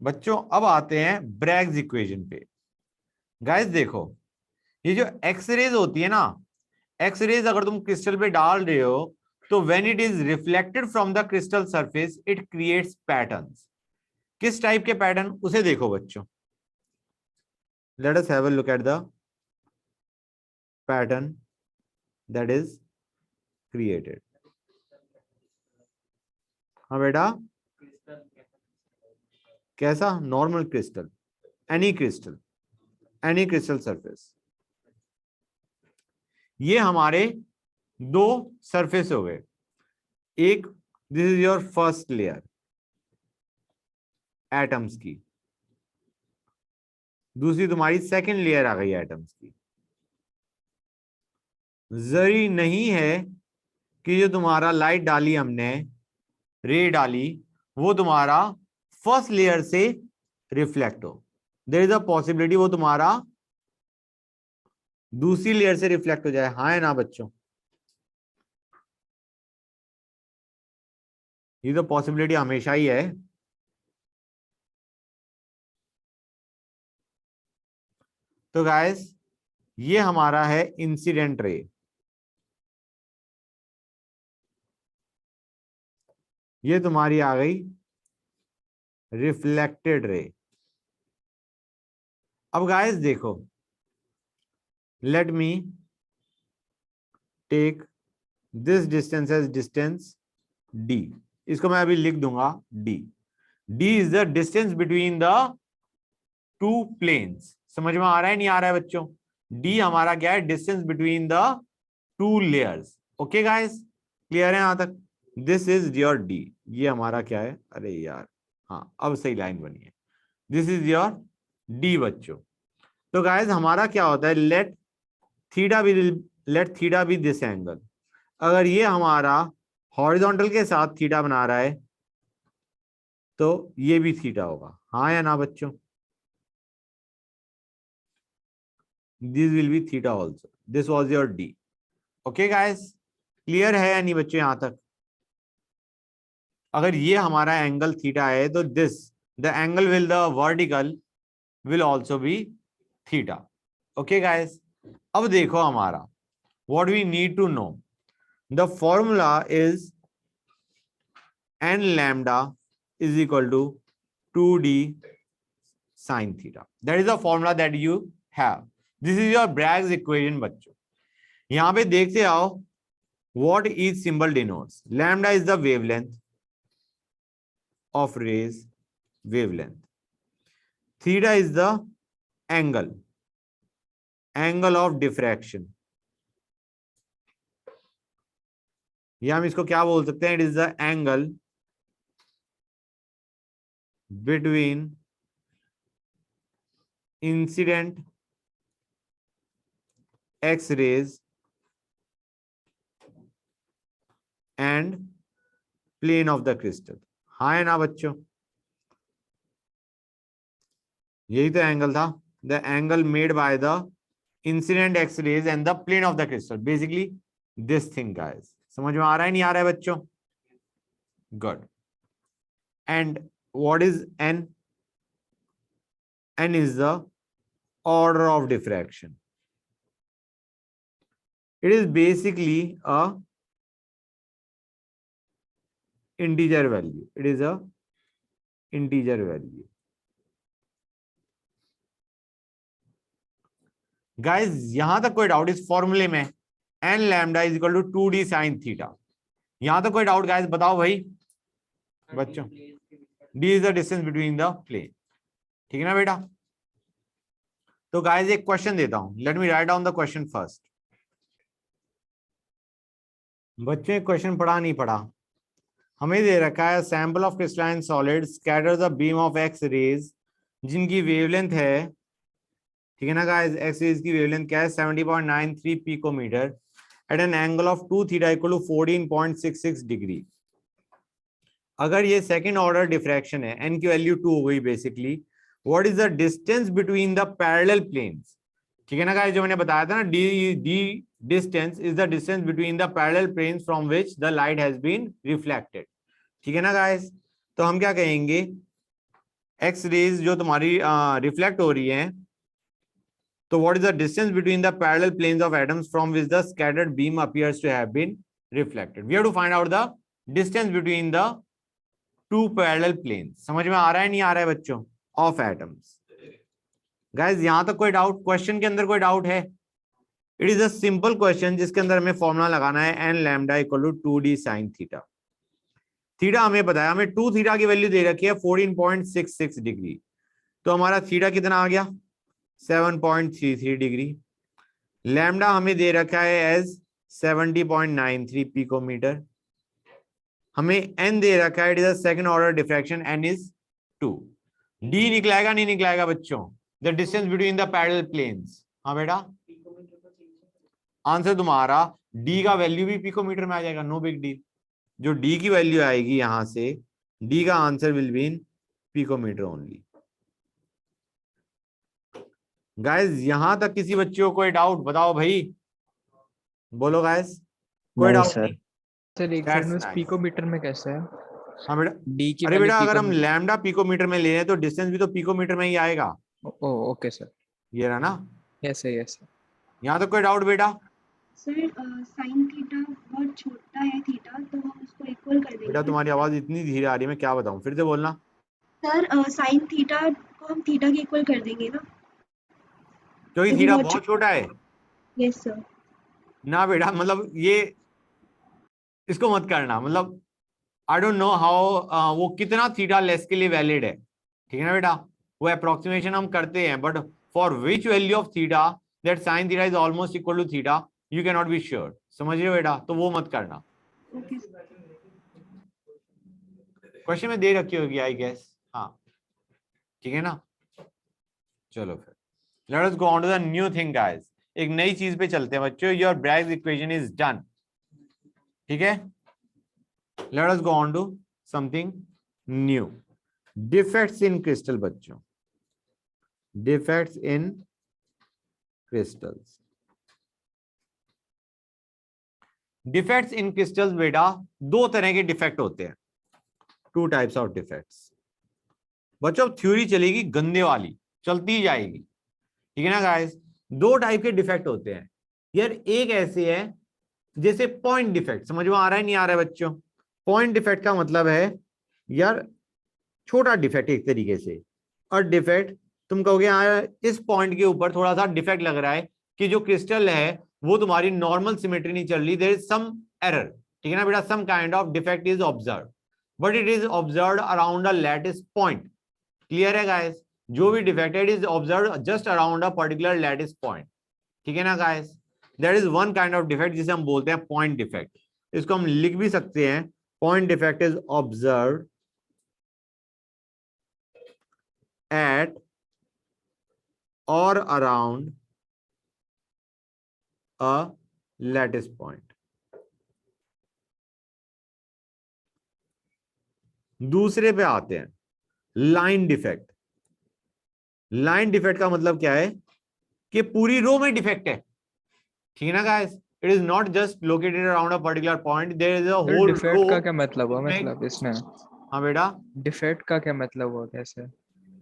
बच्चों अब आते हैं ब्रैग्स इक्वेशन पे। गाइस देखो, ये जो एक्स रेज होती है ना, एक्स रेज अगर तुम क्रिस्टल पे डाल रहे हो तो when it is reflected from the crystal surface it creates patterns. किस टाइप के पैटर्न, उसे देखो बच्चों। Late us have a look at the pattern that is created. हाँ बेटा, कैसा? Normal crystal, any crystal, any crystal surface. ये हमारे दो सरफेस हो गए। एक, this is your first layer atoms की, दूसरी तुम्हारी सेकंड लेयर आ गई एटम्स की। जरूरी नहीं है कि जो तुम्हारा लाइट डाली हमने, रे डाली, वो तुम्हारा फर्स्ट लेयर से रिफ्लेक्ट हो। देयर इज अ पॉसिबिलिटी वो तुम्हारा दूसरी लेयर से रिफ्लेक्ट हो जाए। हाँ है ना बच्चों? ये तो पॉसिबिलिटी हमेशा ही है। तो गाइस ये हमारा है इंसिडेंट रे, ये तुम्हारी आ गई रिफ्लेक्टेड रे। अब गाइस देखो, let me take this distance as distance D. इसको मैं अभी लिख दूंगा D. D is the distance between the two planes. समझ में आ रहा है नहीं आ रहा है बच्चों? डी हमारा क्या है? Distance between the two layers. Okay guys, clear है यहां तक? This is your D. ये हमारा क्या है? अरे यार, हाँ अब सही लाइन बनी है। दिस इज योर डी बच्चों। तो गाइस हमारा क्या होता है? Let theta be this angle. अगर ये हमारा हॉरिजॉन्टल के साथ थीटा बना रहा है तो ये भी थीटा होगा। हाँ या ना बच्चों? This will be theta also. This was your D. Okay guys, clear है या नहीं बच्चों यहां तक? अगर ये हमारा एंगल थीटा है तो this the angle will the vertical will also be theta. Okay guys, अब देखो हमारा what we need to know, the formula is n lambda is equal to 2d sin theta. That is the formula that you have. This is your Bragg's equation बच्चों। यहां पे देखते आओ what each symbol denotes. Lambda is the wavelength of rays, wavelength. Theta is the angle of diffraction. या हम इसको क्या बोल सकते हैं? It is the angle between incident X-rays and plane of the crystal. हाँ है ना बच्चों? यही तो एंगल था, the angle made by the incident X rays and the plane of the crystal, basically this thing guys. समझ में आ रहा है नहीं आ रहा है बच्चों? Good. And what is N? N is the order of diffraction. It is basically a integer value. It is a integer value. Guys यहां तक कोई डाउट इस फॉर्मूले में? N lambda is equal to 2d sine theta. यहां तक कोई doubt guys? बताओ भाई बच्चों। D is the distance between the plane. ठीक है ना बेटा? तो गाइस एक क्वेश्चन देता हूं, let me write down the question first. बच्चों एक क्वेश्चन पढ़ा नहीं पढ़ा? हमें दे रखा है sample of crystalline solid scatters the beam of X rays जिनकी वेवलेंथ है, ठीक है ना गाइस? एक्स रेज की वेवलेंथ क्या है? 70.93 picometre at an angle of 2 theta equal to 14.66 degree. अगर ये सेकंड ऑर्डर डिफ्रैक्शन है, एन की वैल्यू 2 हो गई basically, what is the distance between the parallel planes? ठीक है ना गाइस? जो मैंने बताया था ना, D distance is the distance between the parallel planes from which the light has been reflected. ठीक है ना गाइस? तो हम क्या कहेंगे? एक्स रेज जो तुम्हारी रिफ्लेक्ट हो रही है, तो what is the distance between the parallel planes of atoms from which the scattered beam appears to have been reflected. We have to find out the distance between the two parallel planes. समझ में आ रहा है नहीं आ रहा है बच्चों? Of atoms. गाइस यहां तक कोई डाउट? क्वेश्चन के अंदर कोई डाउट है? It is a simple question जिसके अंदर हमें फॉर्मूला लगाना है n lambda equal to 2d sine theta. Theta हमें पता है, हमें 2 थीटा की वैल्यू दे रखी है 14.66 डिग्री, तो हमारा थीटा कितना आ गया? 7.33 डिग्री। लैम्डा हमें दे रखा है एज 70.93 पिकोमीटर। हमें एन दे रखा है, it is a second order diffraction, N is 2। D निकलाएगा नहीं निकलाएगा बच्चों? The distance between the parallel planes. हाँ बेटा, आंसर तुम्हारा डी का वैल्यू भी पिकोमीटर में आ जाएगा, नो बिग डील। जो डी की वैल्यू आएगी यहां से, डी का answer will be in picometre only. Guys यहां तक किसी बच्चे को कोई डाउट? बताओ भाई, बोलो गाइस, कोई नहीं डाउट सर। नहीं? सर एक दैट्स सेकंड, नाइस। पिकोमीटर में कैसे है? हाँ बेटा, डी की अरे वैल्यू बेटा अगर हम पिकोमीटर। लैम्डा पिकोमीटर में ले रहे हैं तो डिस्टेंस भी तो पिकोमीटर में ही आएगा। ओ ओके सर। ये रहा ना? यस है यस। यहाँ तक कोई डाउट बेटा? सर साइन थीटा बहुत छोटा है थीटा, तो हम उसको इक्वल कर देंगे बेटा ना तुम्हारी थीटा। आवाज इतनी धीरे आ रही है, मैं क्या बताऊं, फिर से बोलना। सर साइन थीटा को हम थीटा के इक्वल कर देंगे ना, क्योंकि क्योंकि थीटा बहुत बहुत छोटा है यस सर। ना बेटा, मतलब ये इसको मत करना, मतलब आई डोंट नो हाउ वो कितना थीटा लेस के लिए वैलिड है, ठीक है ना बेटा? वो अप्रोक्सीमेशन हम करते हैं, but for which value of theta that sine theta is almost equal to theta, you can not be sure. समझ रहे हो बेटा? तो वो मत करना। ओके क्वेश्चन में दे रखी होगी आई गेस। हाँ ठीक है ना? चलो फिर let us go on to the new thing guys. एक नई चीज पे चलते हैं बच्चों। Your Bragg's equation is done, ठीक है? Let us go on to something new. Defects in crystal बच्चों, defects in crystals. Defects in crystals बेटा दो तरह के डिफेक्ट होते हैं, टू टाइप्स ऑफ डिफेक्ट्स। बच्चों थ्योरी चलेगी गंदे वाली, चलती जाएगी, ठीक है ना गाइस? दो टाइप के डिफेक्ट होते हैं यार। एक ऐसे है जैसे पॉइंट डिफेक्ट, समझ में आ रहा है नहीं आ रहा है बच्चों? पॉइंट डिफेक्ट का मतलब है यार छोटा डिफेक्ट एक तरीके से, और डिफेक्ट तुम कहोगे यार इस पॉइंट के ऊपर थोड़ा सा डिफेक्ट लग रहा है कि जो क्रिस्टल है वो तुम्हारी नॉर्मल सिमेट्री नहीं चल रही, देयर इज सम एरर, ठीक है ना बेटा? Some kind of defect is observe, but it is observe around a lattice point. Clear है गाइस? जो भी डिफेक्ट है it is observe just around a particular lattice point, ठीक है ना guys? That is one kind of defect जिसे हम बोलते हैं पॉइंट डिफेक्ट। इसको हम लिख भी सकते हैं, point defect is observe at or around a lattice point. दूसरे पे आते हैं, लाइन डिफेक्ट। लाइन डिफेक्ट का मतलब क्या है कि पूरी रो में डिफेक्ट है, ठीक है ना guys? It is not just located around a particular point, there is a sir whole row. Defect का क्या मतलब हुआ, मतलब इसमें हाँ बेटा, डिफेक्ट का क्या मतलब हुआ कैसे?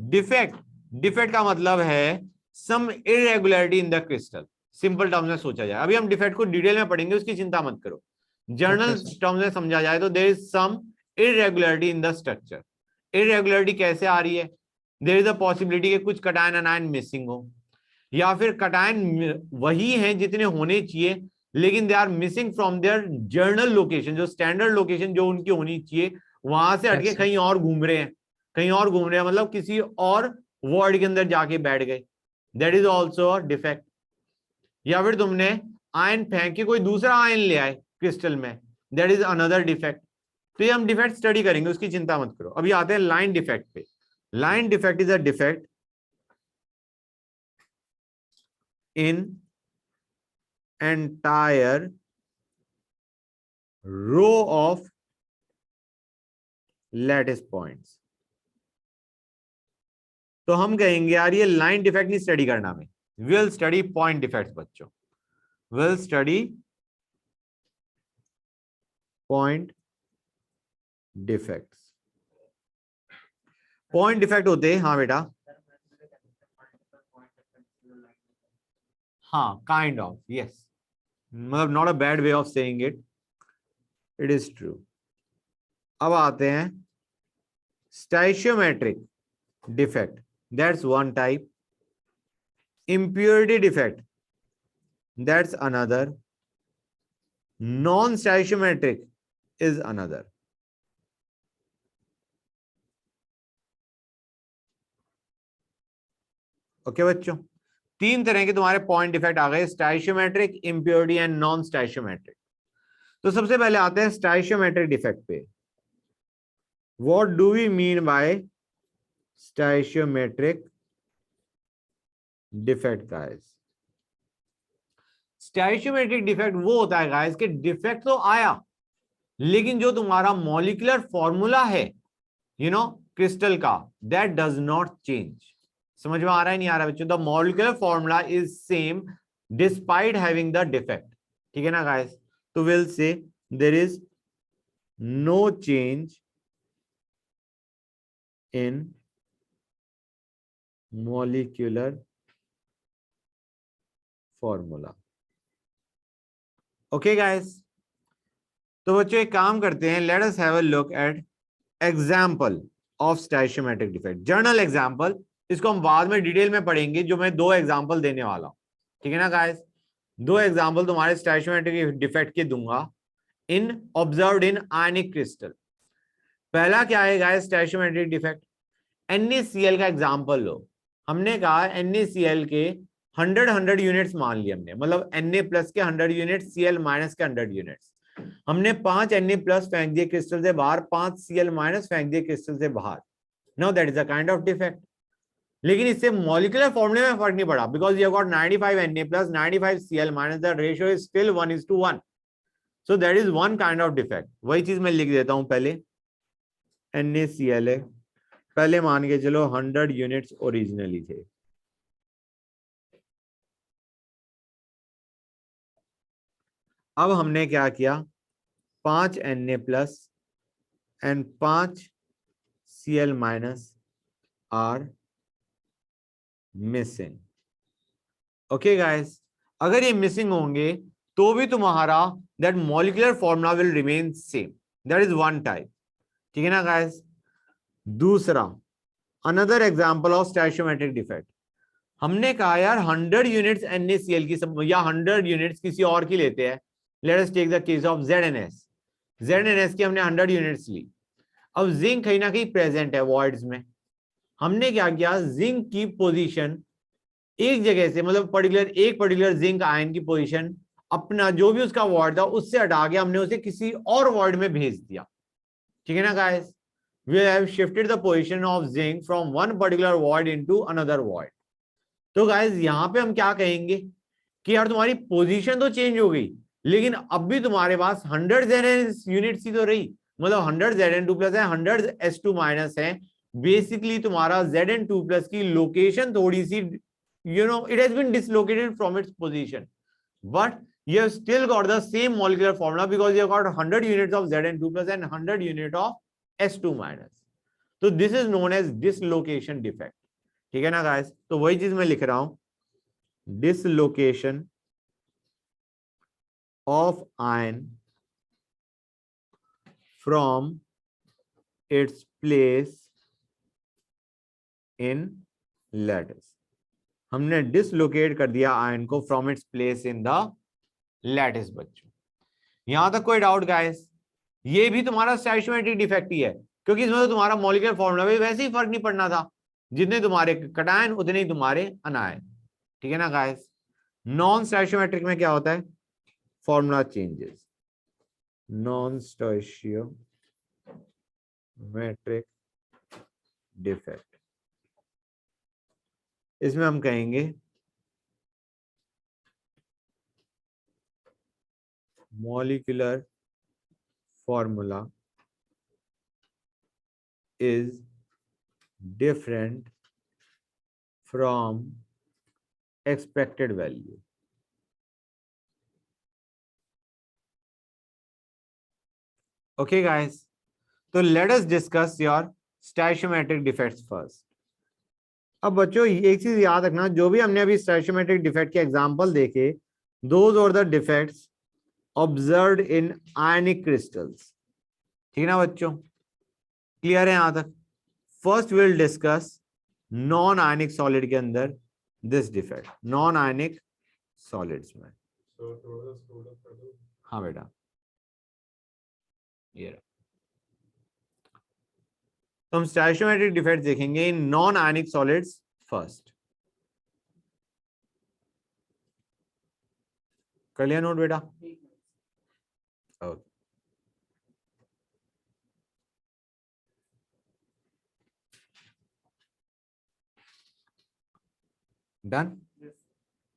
डिफेक्ट, डिफेक्ट का मतलब है some irregularity in the crystal. Simple terms में सोचा जाए, अभी हम डिफेक्ट को डिटेल में पढ़ेंगे, उसकी चिंता मत करो। जर्नल टर्म्स में समझा जाए तो there is some irregularity in the structure. Irregularity कैसे आ रही है? देयर इज अ पॉसिबिलिटी कि कुछ कटायन अनायन मिसिंग हो, या फिर कटायन वही हैं जितने होने चाहिए लेकिन they are missing from their general location, जो स्टैंडर्ड लोकेशन जो उनकी होनी चाहिए वहां से हटके कहीं और घूम रहे हैं, कहीं और घूम रहे हैं, मतलब किसी और वर्ड के अंदर जाके बैठ गए, that is also a defect. या फिर तुमने आयन फेंक के कोई दूसरा आयन ले आए क्रिस्टल में, दैट इज अनदर डिफेक्ट। तो ये हम डिफेक्ट स्टडी करेंगे, उसकी चिंता मत करो। अभी आते हैं लाइन डिफेक्ट पे। Line defect is a defect in entire row of lattice points। तो हम कहेंगे यार ये लाइन डिफेक्ट नहीं स्टडी करना, हमें विल स्टडी पॉइंट डिफेक्ट्स बच्चों, will study point defects. Point defect होते हैं, हाँ बेटा, हाँ काइंड ऑफ, यस, मतलब not a bad way of saying it, it is true. अब आते हैं stoichiometric defect, that's one type, impurity defect, that's another, non stoichiometric is another. Okay बच्चों, तीन तरह के तुम्हारे पॉइंट डिफेक्ट आ गए, stoichiometric, impurity and non stoichiometric. तो सबसे पहले आते हैं स्टाइशियोमेट्रिक डिफेक्ट पे। What do we mean by stoichiometric defect guys? Stoichiometric defect वो होता है गाइस कि डिफेक्ट तो आया, लेकिन जो तुम्हारा मॉलिक्यूलर फॉर्मूला है क्रिस्टल का, दैट डज नॉट चेंज। समझ में आ रहा है नहीं आ रहा बच्चों? The molecular formula is same despite having the defect, ठीक है ना गाइस? तो will say there is no change in molecular formula. Okay guys, तो बच्चों एक काम करते हैं, let us have a look at example of stoichiometric defect, general example. इसको हम बाद में डिटेल में पढ़ेंगे, जो मैं दो एग्जाम्पल देने वाला हूं, ठीक है ना गाइस? दो एग्जाम्पल तुम्हारे स्टाइशियोमेट्रिक डिफेक्ट के दूंगा इन ऑब्जर्व्ड इन आयनिक क्रिस्टल। पहला क्या है गाइस स्टाइशियोमेट्रिक डिफेक्ट? NaCl का एग्जाम्पल लो। हमने कहा NaCl के 100 यूनिट्स मान लिए हमने, मतलब Na प्लस के 100 यूनिट्स, Cl माइनस के 100 यूनिट्स। हमने 5 Na प्लस फेंक दिए क्रिस्टल से बाहर, 5 Cl माइनस फेंक दिए क्रिस्टल से बाहर। Now that is a kind of defect. लेकिन इससे मॉलिक्यूलर फॉर्मूले में फर्क नहीं पड़ा, because you got 95 Na plus 95 Cl minus, the ratio is still 1:1, so that is one kind of defect. वही चीज मैं लिख देता हूं, पहले NaCl है, पहले मान के चलो 100 यूनिट्स ओरिजिनली थे, अब हमने क्या किया, 5 Na plus and 5 Cl minus are missing. Okay guys, अगर ये मिसिंग होंगे तो भी तुम्हारा that molecular formula will remain same, that is one type, ठीक है ना गाइस? दूसरा, another example of stoichiometric defect, हमने कहा यार 100 यूनिट्स NaCl की, या 100 यूनिट्स किसी और की लेते हैं, let us take the case of ZnS। ZnS की हमने 100 यूनिट्स ली। अब जिंक कहीं ना कहीं प्रेजेंट है वॉइड्स में। हमने क्या किया, जिंक की पोजीशन एक जगह से, मतलब पर्टिकुलर जिंक आयन की पोजीशन अपना जो भी उसका वॉइड था उससे हटा के हमने उसे किसी और वॉइड में भेज दिया, ठीक है ना guys? We have shifted the position of zinc from one particular void into another void. तो गाइस यहां पे हम क्या कहेंगे कि यार तुम्हारी पोजीशन तो चेंज हो गई, लेकिन अब भी तुम्हारे पास 100 Zn यूनिट्स ही तो रही, मतलब 100 Zn2 प्लस है, 100 S2 माइनस है। बेसिकली तुम्हारा Zn2 प्लस की लोकेशन थोड़ी सी, it has been dislocated from its position, but you have still got the same molecular formula because you have got 100 units of Zn2 plus and 100 unit of S2 minus. So this is known as dislocation defect, ठीक है ना guys? तो वही चीज मैं लिख रहा हूं, dislocation of ion from its place in lattice। हमने डिसलोकेट कर दिया आयन को from its place in the lattice. बच्चों यहां तक कोई डाउट गाइस? ये भी तुम्हारा स्टाइशियोमेट्रिक डिफेक्ट ही है, क्योंकि इसमें तो तुम्हारा मॉलिक्यूलर फॉर्मूला में वैसे ही फर्क नहीं पड़ना था, जितने तुम्हारे कटायन उतने ही तुम्हारे अनायन, ठीक है ना गाइस? नॉन स्टाइशियोमेट्रिक में क्या होता है, फॉर्मूला चेंजेस। नॉन स्टाइशियोमेट्रिक डिफेक्ट, इसमें हम कहेंगे molecular formula is different from expected value। Okay guys, so let us discuss your stoichiometric defects first. अब बच्चों एक चीज याद रखना, जो भी हमने अभी स्टैचोमेट्रिक डिफेक्ट के एग्जांपल देखे, those are the defects observed in ionic crystals. ठीक है ना बच्चों, क्लियर है यहां तक? First will discuss non ionic solid के अंदर this defect, non ionic solids में। हाँ बेटा, ये रहा। तो हम स्टैचोमेट्रिक डिफेक्ट देखेंगे in non ionic solids first. कर लिया नोट बेटा? Okay, done.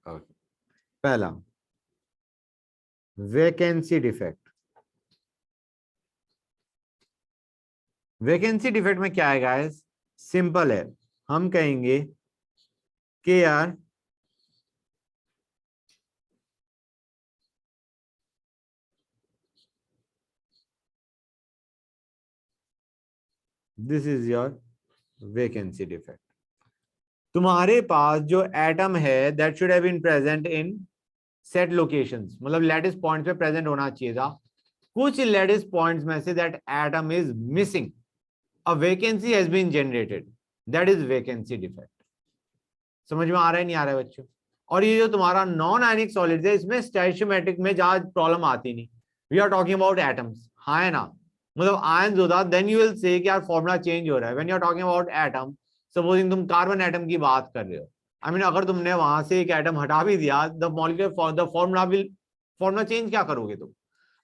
ओके, पहला वैकेंसी डिफेक्ट। वैकेंसी डिफेक्ट में क्या है गाइस? सिंपल है, हम कहेंगे कि यार this is your vacancy defect. तुम्हारे पास जो एटम है that should have been present in set locations, मतलब लैटिस पॉइंट्स पे प्रेजेंट होना चाहिए था। कुछ लैटिस पॉइंट्स में से that atom is missing, a vacancy has been generated, that is vacancy defect. समझ में आ रहा है नहीं आ रहा है बच्चों? और ये जो तुम्हारा नॉन आयनिक सॉलिड्स है, इसमें स्टैचोमेट्रिक में ज्यादा प्रॉब्लम आती नहीं। We are talking about atoms, हाँ है ना? मतलब आयंस होता, देन यू विल से कि यार फॉर्मूला चेंज हो रहा है। When you are talking about atom, supposing तुम कार्बन एटम की बात कर रहे हो, आई मीन अगर तुमने वहां से एक एटम हटा भी दिया, the molecular the formula will, formula change क्या करोगे तुम?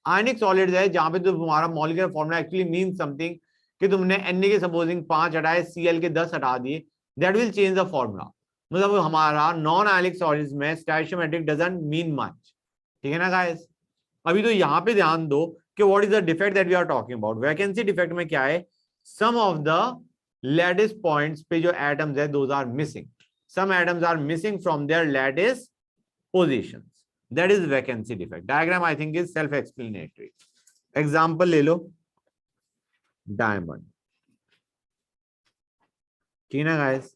आयनिक सॉलिड्स है जहां पे तो तुम्हारा molecular formula actually mean something, कि तुमने Na के सपोजिंग 5 हटाए, Cl के 10 हटा दिए, that will change the formula. मतलब हमारा नॉन आयनिक सॉलिड्स में स्टैचोमेट्रिक डजंट मीन मच। ठीक है ना गाइस? अभी तो यहाँ पे ध्यान दो कि what is the defect that we are talking about. Vacancy defect में क्या है? Some of the lattice points पे जो एटम्स है those are missing, some atoms are missing from their lattice positions, that is vacancy defect. Diagram I think is self explanatory. Example ले लो, diamond. ठीक है ना गाइस?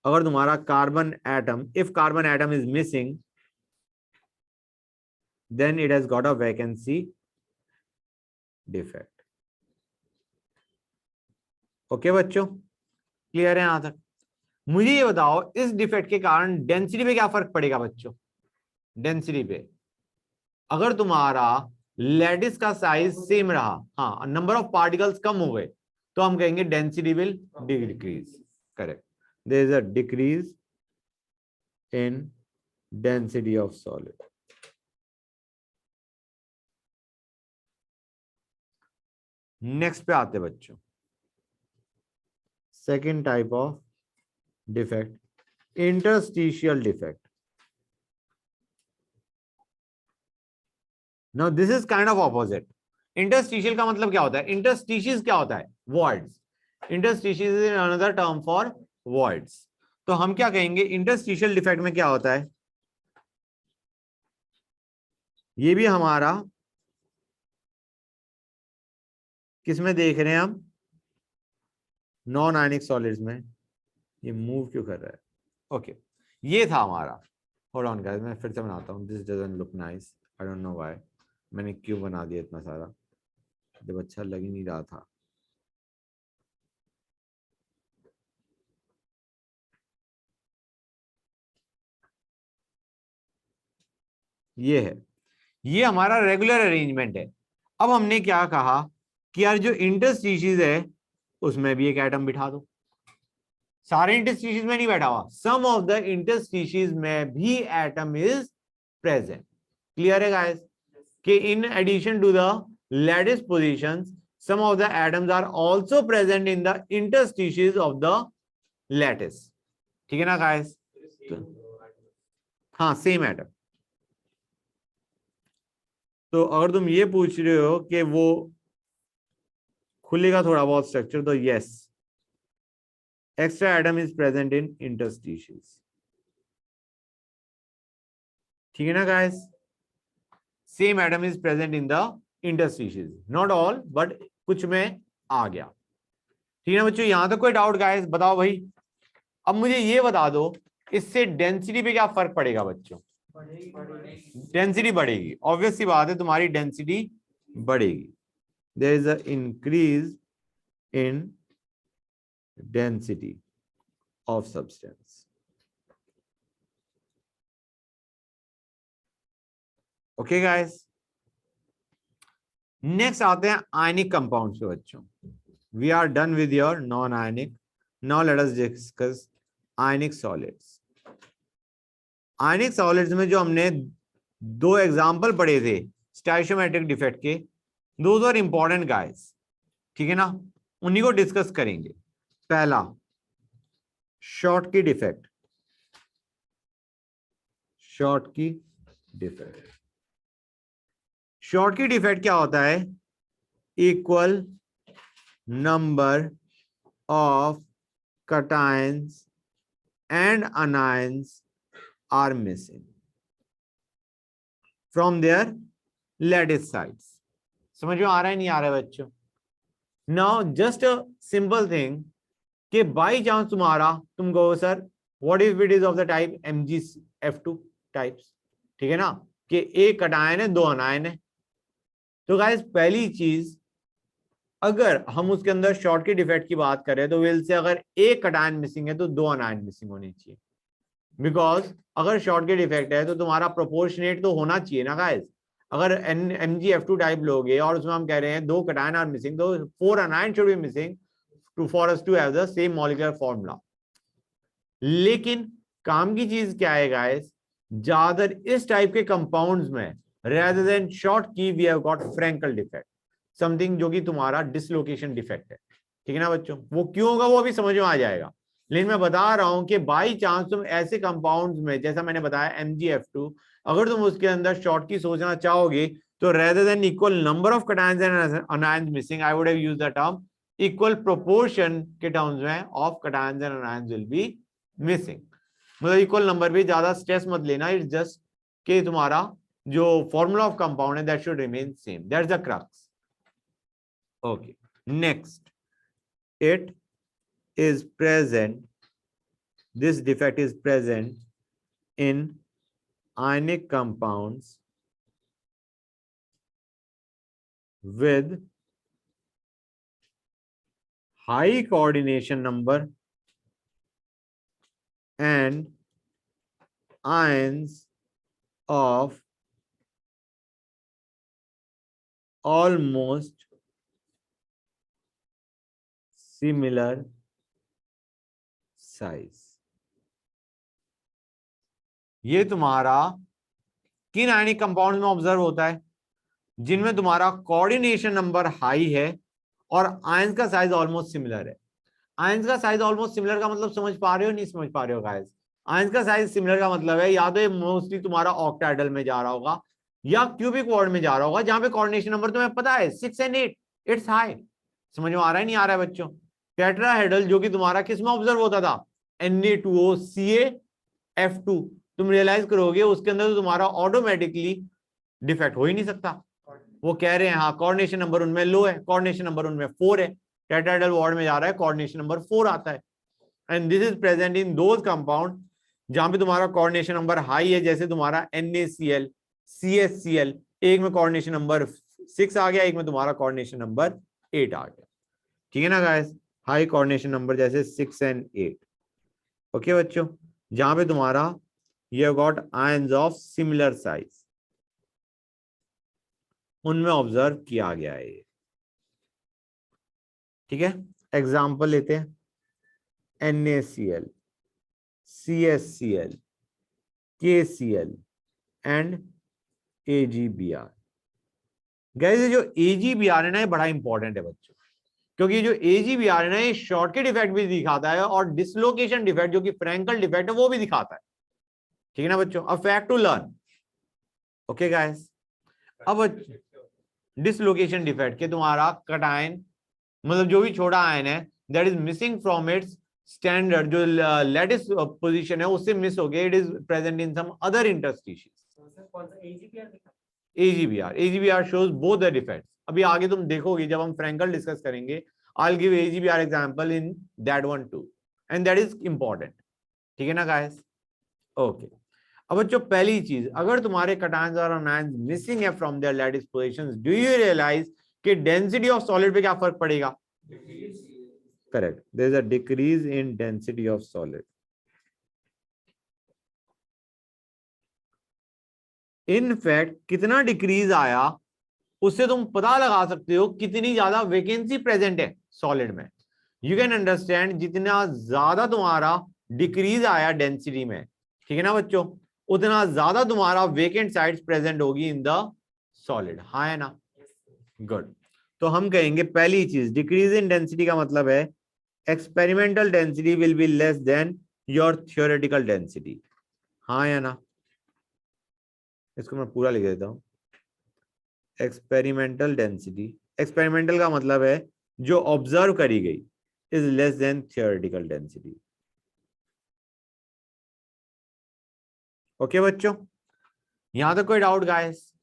अगर तुम्हारा carbon atom, if carbon atom is missing, then it has got a vacancy defect. Okay बच्चों, clear है यहां तक? मुझे ये बताओ, इस डिफेक्ट के कारण डेंसिटी पे क्या फर्क पड़ेगा बच्चों? डेंसिटी पे अगर तुम्हारा लैटिस का साइज सेम रहा, हाँ, नंबर ऑफ पार्टिकल्स कम हो गए, तो हम कहेंगे density will decrease. Correct, there is a decrease in density of solid. Next पे आते बच्चों, second type of defect, interstitial defect. Now this is kind of opposite. Interstitial का मतलब क्या होता है? इंटरस्टिशियस क्या होता है? Voids. Interstitials is another term for voids. तो हम क्या कहेंगे, इंटरस्टिशियल डिफेक्ट में क्या होता है? ये भी हमारा किसमें देख रहे हैं हम? नॉन आयनिक सॉलिड्स में। ये मूव क्यों कर रहा है? ओके, ये था हमारा। होल्ड ऑन गाइस, मैं फिर से बनाता हूँ। This doesn't look nice, I don't know why. मैंने क्यों बना दिया इतना सारा, जब अच्छा लग ही नहीं रहा था। ये है, ये हमारा रेगुलर अरेंजमेंट है। अब हमने क्या कहा कि यार जो इंटरस्पीशीज है उसमें भी एक एटम बिठा दो। सारे इंटरस्पीशीज में नहीं बैठा हुआ, सम ऑफ द इंटरस्पीशीज में भी एटम इज प्रेजेंट। क्लियर है गाइस? कि in addition to the lattice positions, some of the atoms are also present in the interspecies of the lattice. ठीक है ना गाइस? हाँ, सेम एटम। तो अगर तुम ये पूछ रहे हो कि वो खुलेगा थोड़ा बहुत स्ट्रक्चर, तो yes, extra atom is present in interstitials. ठीक है ना guys? Same atom is present in the interstitials, not all but कुछ में आ गया। ठीक है ना बच्चों, यहां तक कोई डाउट गाइस? बताओ भाई। अब मुझे ये बता दो, इससे डेंसिटी पे क्या फर्क पड़ेगा बच्चों? डेंसिटी बढ़ेगी, ऑब्वियस सी बात है, तुम्हारी डेंसिटी बढ़ेगी। There is a increase in density of substance. Okay guys, next आते हैं आयनिक कंपाउंड्स पे बच्चों। We are done with your non ionic, now let us discuss ionic solids. Ionic solids में जो हमने दो एग्जांपल पढ़े थे स्टाइशियोमेट्रिक डिफेक्ट के, दोज आर इंपॉर्टेंट गाइस, ठीक है ना, उन्हीं को डिस्कस करेंगे। पहला Schottky defect. Schottky defect, Schottky defect क्या होता है? Equal number of cations and anions are missing from their lattice sites. समझ में आ रहा है नहीं आ रहा है बच्चों? Now just a simple thing कि बाई चांस तुम्हारा, तुम कहो sir what if it is of the type MgF2 types, ठीक है ना, कि एक कटायन है दो अनायन है। तो गाइस पहली चीज, अगर हम उसके अंदर शॉर्टकी डिफेक्ट की बात करें तो विल से अगर एक कटायन मिसिंग है तो दो अनायन मिसिंग होने चाहिए, बिकॉज अगर शॉर्टकी डिफेक्ट है तो तुम्हारा प्रोपोर्शनेट तो होना चाहिए ना गाइस। अगर MgF2 टाइप लोगे और उसमें हम कह रहे हैं दो कटायन आर मिसिंग, तो 4 anion should be missing too for us to have the same molecular formula. लेकिन काम की चीज क्या है गाइस, ज्यादातर इस टाइप के कंपाउंड्स में rather than Schottky we have got Frenkel defect, something जो कि तुम्हारा डिसलोकेशन डिफेक्ट है, ठीक है ना बच्चों। वो क्यों होगा वो अभी समझ में आ जाएगा, लेकिन मैं बता रहा हूं कि बाई चांस तुम ऐसे कंपाउंड्स में, जैसा मैंने बताया MgF2, अगर तुम उसके अंदर शॉर्ट की सोचना चाहोगे तो rather than equal number of cations and anions missing, I would have used the term equal proportion के टर्म्स में of cations and anions will be missing. मतलब इक्वल नंबर भी, ज्यादा स्ट्रेस मत लेना, इट्स जस्ट कि तुम्हारा जो फॉर्मूला ऑफ कंपाउंड है that should remain same, that's the crux. Okay, next, it is present, this defect is present in ionic compounds with high coordination number and ions of almost similar size। ये तुम्हारा किन ionic compounds में observe होता है? जिनमें तुम्हारा coordination number high है और आयंस का साइज ऑलमोस्ट सिमिलर है। आयंस का साइज ऑलमोस्ट सिमिलर का मतलब समझ पा रहे हो नहीं समझ पा रहे हो गाइस? आयंस का साइज सिमिलर का मतलब है या तो ये मोस्टली तुम्हारा ऑक्टाहेड्रल में जा रहा होगा या क्यूबिक वॉर्ड में जा रहा होगा, जहां पे कोऑर्डिनेशन नंबर तुम्हें पता है 6 and 8, इट्स हाई। समझ में आ रहा है नहीं आ रहा है बच्चों? टेट्राहेड्रल जो कि तुम्हारा किस में ऑब्जर्व होता था? Na2OCaF2, तुम रियलाइज करोगे उसके अंदर तो तुम्हारा ऑटोमेटिकली डिफेक्ट हो ही नहीं सकता। वो कह रहे हैं हाँ कोऑर्डिनेशन नंबर उनमें लो है, कोऑर्डिनेशन नंबर उनमें 4 है, टेट्राहेड्रल वॉर्ड में जा रहा है, कोऑर्डिनेशन नंबर 4 आता है। And this is present in those compound जहां पे तुम्हारा कोऑर्डिनेशन नंबर हाई है, जैसे तुम्हारा NaCl, CHCl, एक में कोऑर्डिनेशन नंबर 6 आ गया, एक में तुम्हारा कोऑर्डिनेशन नंबर 8 आ गया, ठीक है ना गाइस? हाई कोऑर्डिनेशन नंबर जैसे 6 and 8। ओके बच्चों, जहां पे तुम्हारा you got ions of similar size, उनमें ऑब्जर्व किया गया है, ठीक है। एग्जाम्पल लेते हैं, NaCl, CHCl, KCl and AgBr। Guys ये जो AgBr है ना, ये बड़ा इंपॉर्टेंट है बच्चों, क्योंकि जो AgBr है ना, ये शॉर्टकट डिफेक्ट भी दिखाता है और डिसलोकेशन डिफेक्ट जो कि फ्रैंकल डिफेक्ट है वो भी दिखाता है, ठीक है ना बच्चों? A fact to learn. Okay guys, अब डिसलोकेशन डिफेक्ट के तुम्हारा कटायन, मतलब जो भी छोटा आयन है that is missing from its standard, जो लैटिस पोजीशन है उससे मिस हो गया, it is present in some other interstitials. AgBr shows both the defects। अभी आगे तुम देखोगे जब हम फ्रैंकल डिस्कस करेंगे, I'll give AgBr example in that one too, and that is important. ठीक है ना guys? Okay. अब बच्चों पहली चीज, अगर तुम्हारे कटायंस और अनायंस मिसिंग है from their lattice positions, do you realize कि डेंसिटी ऑफ सॉलिड पे क्या फर्क पड़ेगा? Correct, there is a decrease in density of solid. In fact कितना डिक्रीज आया उससे तुम पता लगा सकते हो कितनी ज्यादा वैकेंसी प्रेजेंट है सॉलिड में. यू कैन अंडरस्टैंड जितना ज्यादा तुम्हारा डिक्रीज आया डेंसिटी में, ठीक है ना बच्चों, उतना ज्यादा तुम्हारा वेकेंट साइड्स प्रेजेंट होगी इन द सॉलिड. हाँ है ना? गुड. तो हम कहेंगे पहली चीज, डिक्रीज इन डेंसिटी का मतलब है experimental density will be less than your theoretical density. हाँ या ना? इसको मैं पूरा लिख देता हूं. एक्सपेरिमेंटल डेंसिटी, एक्सपेरिमेंटल का मतलब है जो ऑब्जर्व करी गई, is less than theoretical density. Okay बच्चों, यहां तक कोई डाउट गाइस?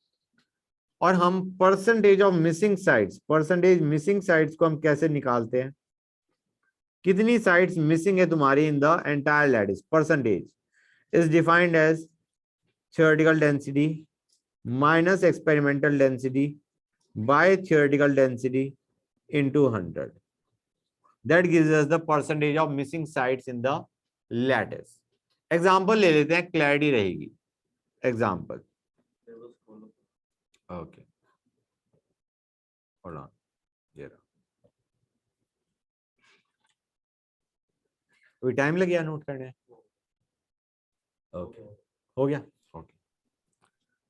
और हम percentage of missing sites, percentage missing sites को हम कैसे निकालते हैं? कितनी साइट्स मिसिंग है तुम्हारी in the entire lattice? Percentage is defined as theoretical density minus experimental density by theoretical density into 100. That gives us the percentage of missing sites in the lattice. Example ले लेते हैं, clarity रहेगी. Example. Okay. Hold on. कोई time लग गया note करने? Okay, हो गया.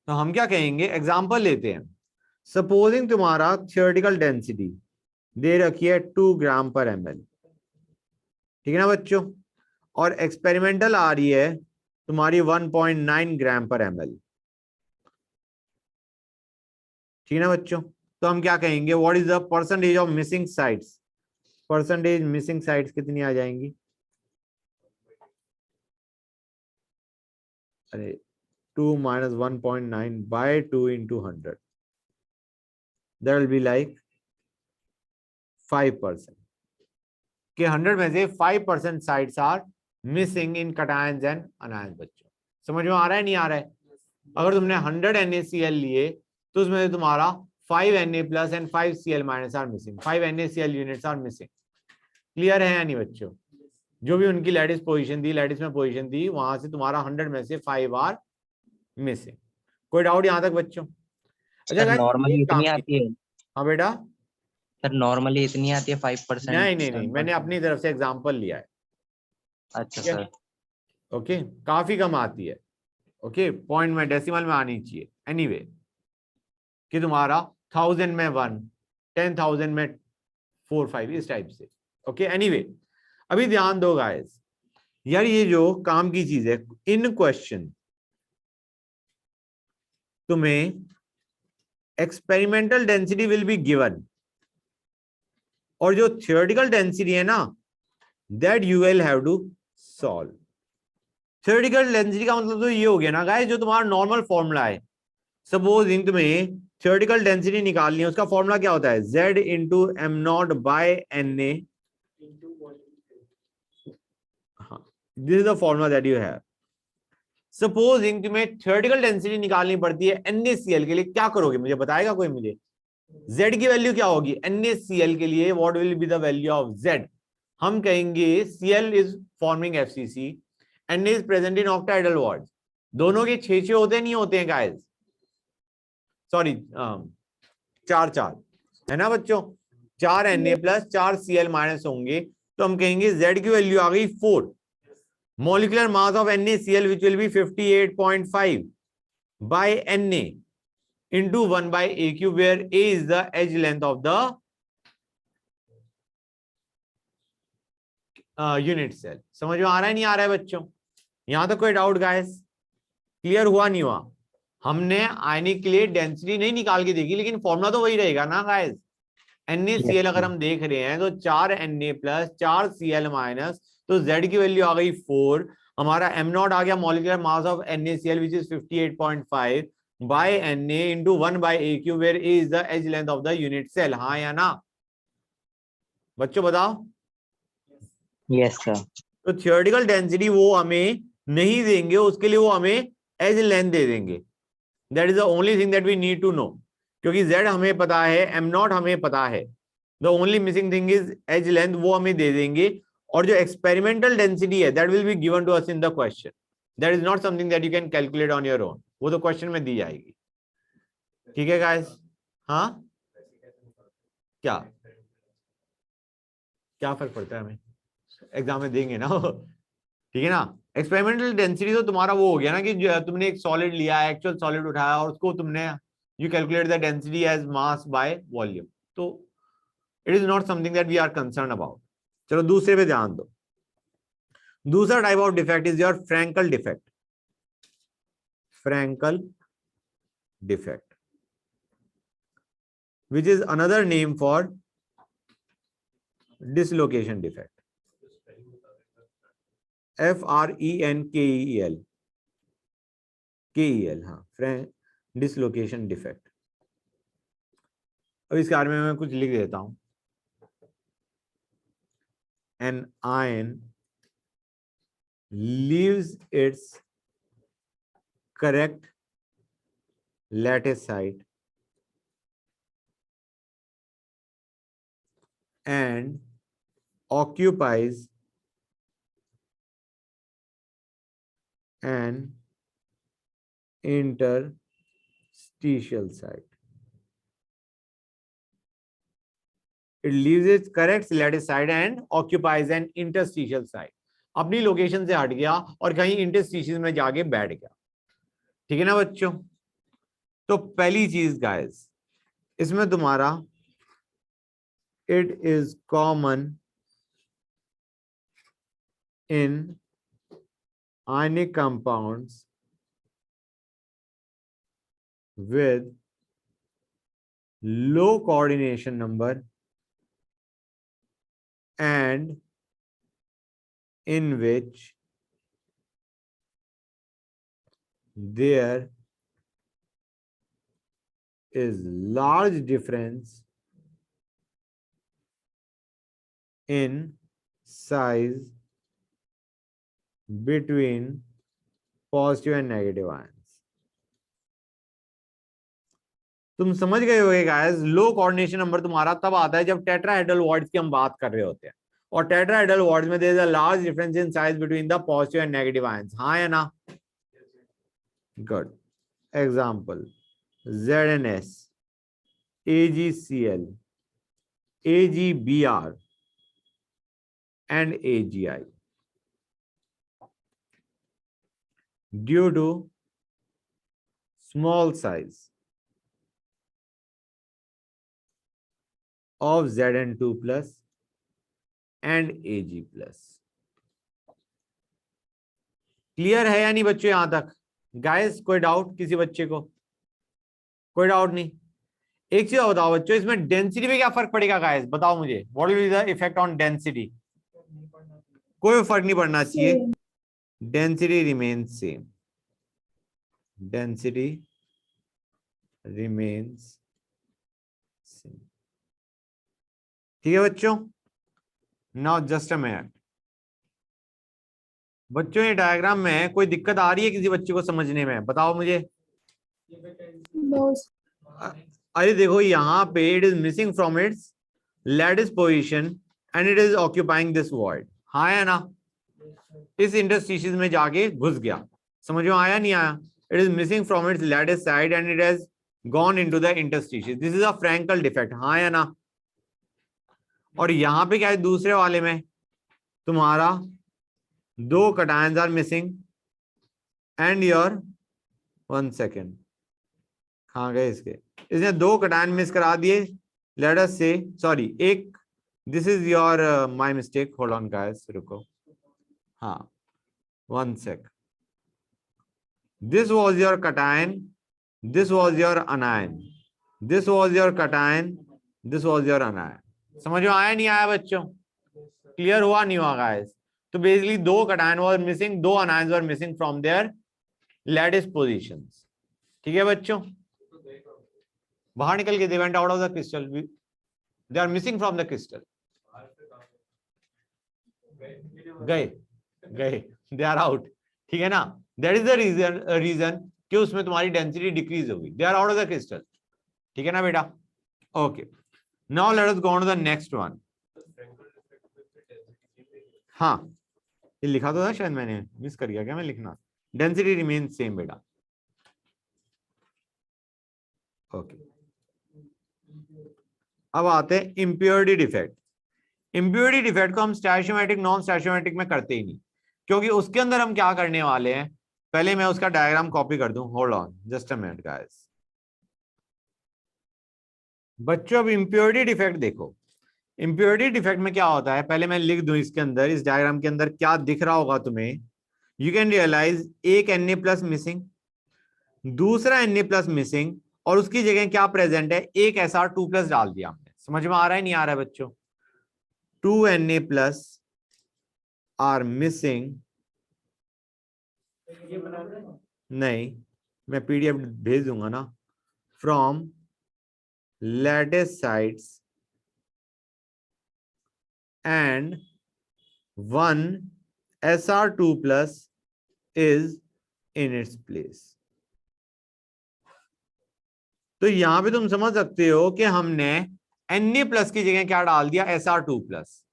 तो हम क्या कहेंगे, एग्जाम्पल लेते हैं. सपोजिंग तुम्हारा थियोरेटिकल डेंसिटी दे रखी है 2 ग्राम पर ml, ठीक है ना बच्चों, और एक्सपेरिमेंटल आ रही है तुम्हारी 1.9 ग्राम पर ml, ठीक है ना बच्चों. तो हम क्या कहेंगे, what is the percentage of missing sites? Percentage missing sites कितनी आ जाएंगी? अरे 2 minus 1.9 by 2 into 100. That will be like 5%. कि 100 में से 5% sites are missing in cations and anions. बच्चों समझ में आ रहा है नहीं आ रहा है? अगर तुमने 100 NaCl लिए तो उसमें से तुम्हारा 5 Na plus and 5 Cl minus are missing. 5 NaCl units are missing. Clear है या नहीं बच्चों? जो भी उनकी लैटिस पोजीशन थी, लैटिस में पोजीशन थी, वहां से तुम्हारा 100 में से 5 आर मिसिंग. कोई डाउट यहां तक बच्चों? अच्छा नॉर्मली इतनी आती है? हाँ बेटा, सर नॉर्मली इतनी आती है 5%? नहीं, मैंने अपनी तरफ से एग्जांपल लिया है. अच्छा सर. ओके, काफी कम आती है. ओके, पॉइंट में डेसिमल में आनी चाहिए. एनीवे कि तुम्हारा 1000 में 1, 10,000 में 4, 5 इस टाइप से. ओके एनीवे, अभी ध्यान दो गाइस, यार ये जो काम की चीज है, इन क्वेश्चन तुम्हें experimental density will be given, और जो थियोरेटिकल डेंसिटी है ना, that you will have to solve. Theoretical density का मतलब तो ये हो गया ना गाइस, जो तुम्हारा नॉर्मल फॉर्मूला है. सपोज तुम्हें थियोरेटिकल डेंसिटी निकालनी है, उसका फॉर्मूला क्या होता है? Z into M nought by Na. This is the formula that you have. Supposing तुम्हें थियोरेटिकल डेंसिटी निकालनी पड़ती है NaCl के लिए, क्या करोगे मुझे बताएगा कोई? मुझे Z की वैल्यू क्या होगी NaCl के लिए? What will be the value of Z? हम कहेंगे Cl is forming FCC, Na is present in octahedral void. दोनों के 6 होते नहीं होते हैं गाइस? सॉरी 4 है ना बच्चों? 4 Na प्लस 4 Cl माइनस होंगे, तो हम कहेंगे Z की वैल्यू आ गई 4. Molecular mass of NaCl which will be 58.5 by Na into 1 by A cube, where A is the edge length of the unit cell. समझ में आ रहा है नहीं आ रहा है बच्चों? यहां तक कोई डाउट गाइस? क्लियर हुआ नहीं हुआ? हमने आयनिक के लिए डेंसिटी नहीं निकाल के देखी, लेकिन फॉर्मूला तो वही रहेगा ना गाइस. NaCl अगर हम देख रहे हैं तो 4 Na प्लस 4 Cl माइनस, तो Z की वैल्यू आ गई 4. हमारा m नॉट आ गया molecular mass of NaCl which is 58.5 by Na into 1 by A cube, where A is the edge length of the unit cell. हाँ या ना बच्चों बताओ। Yes sir. तो थियोरेटिकल डेंसिटी वो हमें नहीं देंगे, उसके लिए वो हमें एज लेंथ दे देंगे। That is the only thing that we need to know, क्योंकि z हमें पता है, m0 हमें पता है, the only missing thing is edge length, वो हमें दे देंगे। और जो एक्सपेरिमेंटल डेंसिटी है that will be given to us in the question, that is not something that you can calculate on your own, वो तो क्वेश्चन में दी जाएगी। ठीक है गाइस? हाँ, क्या क्या फर्क पड़ता है, हमें एग्जाम में देंगे ना ठीक है ना। एक्सपेरिमेंटल डेंसिटी तो तुम्हारा वो हो गया ना कि तुमने एक सॉलिड लिया, एक्चुअल सॉलिड उठाया और उसको तुमने you calculate the density as mass by volume, तो it is not something that we are concern about. चलो दूसरे पे ध्यान दो। दूसरा type of defect is your Frenkel defect. Frenkel defect which is another name for dislocation defect. FRENKEL, KEL, हाँ, dislocation defect। अब इसके बारे में मैं कुछ लिख देता हूं। An ion leaves its correct lattice site and occupies an interstitial site. It leaves its correct lattice site and occupies an interstitial site. अपनी लोकेशन से हट गया और कहीं इंटरस्टिशियल में जाके बैठ गया। ठीक है ना बच्चों? तो पहली चीज गाइस, इसमें तुम्हारा it is common in ionic compounds with low coordination number and in which there is large difference in size between positive and negative ions. तुम समझ गए होगे गाइस, लो कोऑर्डिनेशन नंबर तुम्हारा तब आता है जब टेट्राहेड्रल वॉर्ड्स की हम बात कर रहे होते हैं, और टेट्राहेड्रल वॉर्ड्स में there is a large difference in size between the positive and negative ions. हाँ या ना? Good. Example ZnS, AgCl, AgBr and AgI. Due to small size of Zn2 plus and Ag plus. Clear है या नहीं बच्चों यहां तक? Guys कोई डाउट किसी बच्चे को? कोई डाउट नहीं। एक चीज बताओ बच्चों, इसमें डेंसिटी में क्या फर्क पड़ेगा गाइस? बताओ मुझे, what will be the effect on density? कोई फर्क नहीं पड़ना चाहिए, density remains same, density remains same. ठीक है बच्चों? Now just a minute. बच्चों ये डायग्राम में कोई दिक्कत आ रही है किसी बच्चे को समझने में? बताओ मुझे। अरे देखो यहाँ पे it is missing from its lattice position and it is occupying this void. हाँ या ना? इस इंटरस्टिशियस में जाके घुस गया। समझ में आया नहीं आया? It is missing from its lattice side and it has gone into the interstitials. This is a Frenkel defect. हाँ या ना? और यहाँ पे क्या है, दूसरे वाले में तुम्हारा दो cations are missing and your 1 second, कहाँ गए इसके? इसने दो कटायन मिस करा दिए। लेट अस से, सॉरी, एक, this is your my mistake, hold on guys, रुको, हाँ 1 sec, this was your cation, this was your anion, this was your cation, this was your anion। समझ में आया नहीं आया बच्चों? क्लियर हुआ नहीं हुआ गाइस? तो बेसिकली दो कटायन वर मिसिंग, दो anions were missing from their lattice positions. ठीक है बच्चों? बाहर निकल के, they went out of the crystal, they are missing from the crystal। गए गए, दे आर आउट, ठीक है ना। दैट इज द रीजन कि उसमें तुम्हारी डेंसिटी डिक्रीज होगी, they are out of the crystal, ठीक है ना बेटा। Okay, now let us go on to the next one. हाँ, ये लिखा तो था शायद, मैंने मिस कर गया क्या मैं लिखना। डेंसिटी रिमेन सेम बेटा। ओके, अब आते हैं इम्प्योरिटी डिफेक्ट। इम्प्योरिटी डिफेक्ट को हम स्टैचियोमेट्रिक नॉन स्टैचियोमेट्रिक में करते ही नहीं, क्योंकि उसके अंदर हम क्या करने वाले हैं, पहले मैं उसका डायग्राम कॉपी कर दूं, hold on just a minute guys. बच्चों अब इम्प्योरिटी डिफेक्ट देखो। इम्प्योरिटी डिफेक्ट में क्या होता है, पहले मैं लिख दूं इसके अंदर, इस डायग्राम के अंदर क्या दिख रहा होगा तुम्हें। यू कैन रियलाइज एक Na+ मिसिंग, दूसरा Na+ मिसिंग, और उसकी जगह क्या प्रेजेंट है, एक Sr2+ डाल दिया हमने। समझ में आ रहा है नहीं आ रहा है बच्चों? 2 Na+ आर मिसिंग। नहीं, मैं PDF भेज दूंगा ना। From lattice sites and 1 Sr2+ is in its place। तो यहां पे तुम समझ सकते हो कि हमने Na+ की जगह क्या डाल दिया, Sr2+।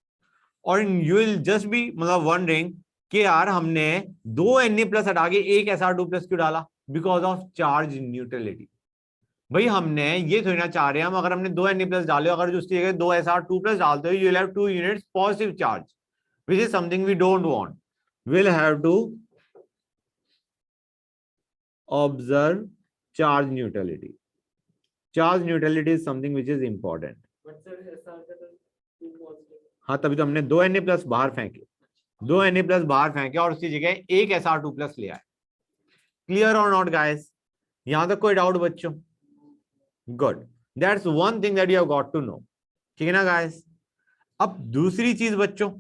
और यू विल जस्ट बी मतलब वंडरिंग कि यार हमने 2 Na+ हटा के एक Sr2+ क्यों डाला, बिकॉज ऑफ चार्ज न्यूट्रलिटी। भाई हमने ये थोड़ी ना चाह रहे हैं हम, अगर हमने 2 Na+ डाले, अगर जो उसकी जगह 2 Sr2+ डालते हो, you will have 2 units positive charge, which is something we don't want। we'll have to observe charge neutrality। charge neutrality is something which is important। हाँ, तभी तो हमने 2 Na+ बाहर फेंके, 2 Na+ बाहर फेंके और उसकी जगह एक Sr2+ ले आए। क्लियर और नॉट गाइस? यहां तक कोई डाउट बच्चों? Good, that's one thing that you have got to know, ठीक है ना गाइस। अब दूसरी चीज बच्चों,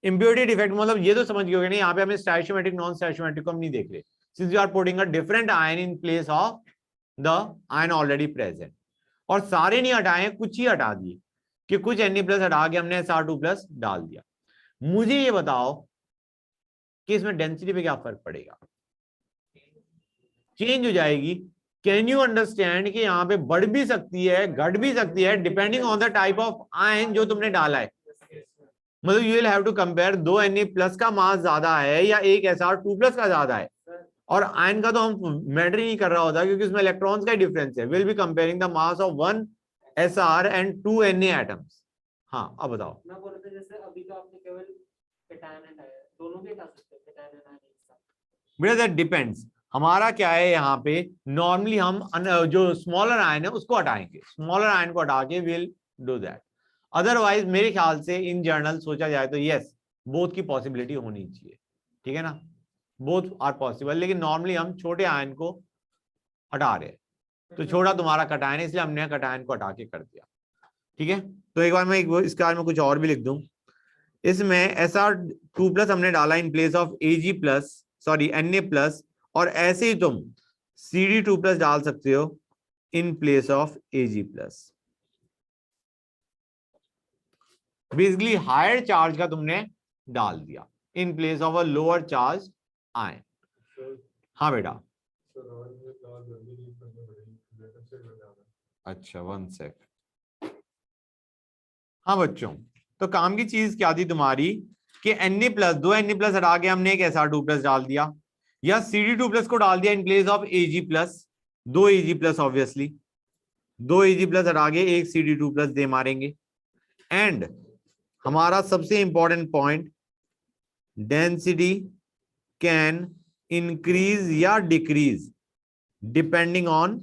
इम्प्योरिटी डिफेक्ट मतलब ये तो समझ गए नहीं, यहाँ पे हमें स्टैचियोमेट्रिक नॉन स्टैचियोमेट्रिक को हम नहीं देख रहे, since you are putting a different ion in place of the ion already present. और सारे नहीं हटाए, कुछ ही हटा दिए, कि कुछ Na+ हटा के हमने Sr2+ डाल दिया। मुझे ये बताओ कि इसमें डेंसिटी पे क्या फर्क पड़ेगा, चेंज हो जाएगी। कैन यू अंडरस्टैंड कि यहाँ पे बढ़ भी सकती है, घट भी सकती है, depending on the type of ion जो तुमने डाला है। मतलब you will have to compare 2 Na+ का मास ज्यादा है या एक Sr2+ का ज्यादा है, और आयन का तो हम मैटर ही नहीं कर रहा होता, क्योंकि उसमें इलेक्ट्रॉन्स का डिफरेंस है। Will be comparing the mass of 1 Sr and 2 Na atoms. हाँ, अब बताओ। मैं बोल रहा था जैसे अभी तो आपने केवल कैटायन हटाया, दोनों भी हटा सकते हैं कैटायन एंड आयन एक साथ। बेटा दैट डिपेंड्स, हमारा क्या है यहाँ पे, नॉर्मली हम जो स्मॉलर आयन है उसको हटाएंगे, स्मॉलर आयन को हटा के विल डू दैट। अदरवाइज मेरे ख्याल से इन जनरल सोचा जाए तो यस, बोथ की पॉसिबिलिटी होनी चाहिए, ठीक है ना, बोथ आर पॉसिबल। लेकिन नॉर्मली हम छोटे आयन को हटा रहे हैं, तो छोटा तुम्हारा कटायन है, इसलिए हमने कटायन को हटा के कर दिया, ठीक है। तो एक बार मैं इसके बारे में कुछ और भी लिख दूं। इसमें Sr2+ हमने डाला in place of Ag+, sorry Na+, और ऐसे ही तुम Cd2+ डाल सकते हो in place of Ag+। Basically higher charge का तुमने डाल दिया in place of a lower charge ion. हाँ बेटा, अच्छा 1 सेक। हाँ बच्चों, तो काम की चीज क्या थी तुम्हारी कि Na+, 2 Na+ हटा के हमने एक Sr2+ डाल दिया, या Cd2+ को डाल दिया in place of Ag+, 2 Ag+ obviously, 2 Ag+ हटा के एक Cd2+ दे मारेंगे। एंड हमारा सबसे important point, density can increase या डिक्रीज डिपेंडिंग ऑन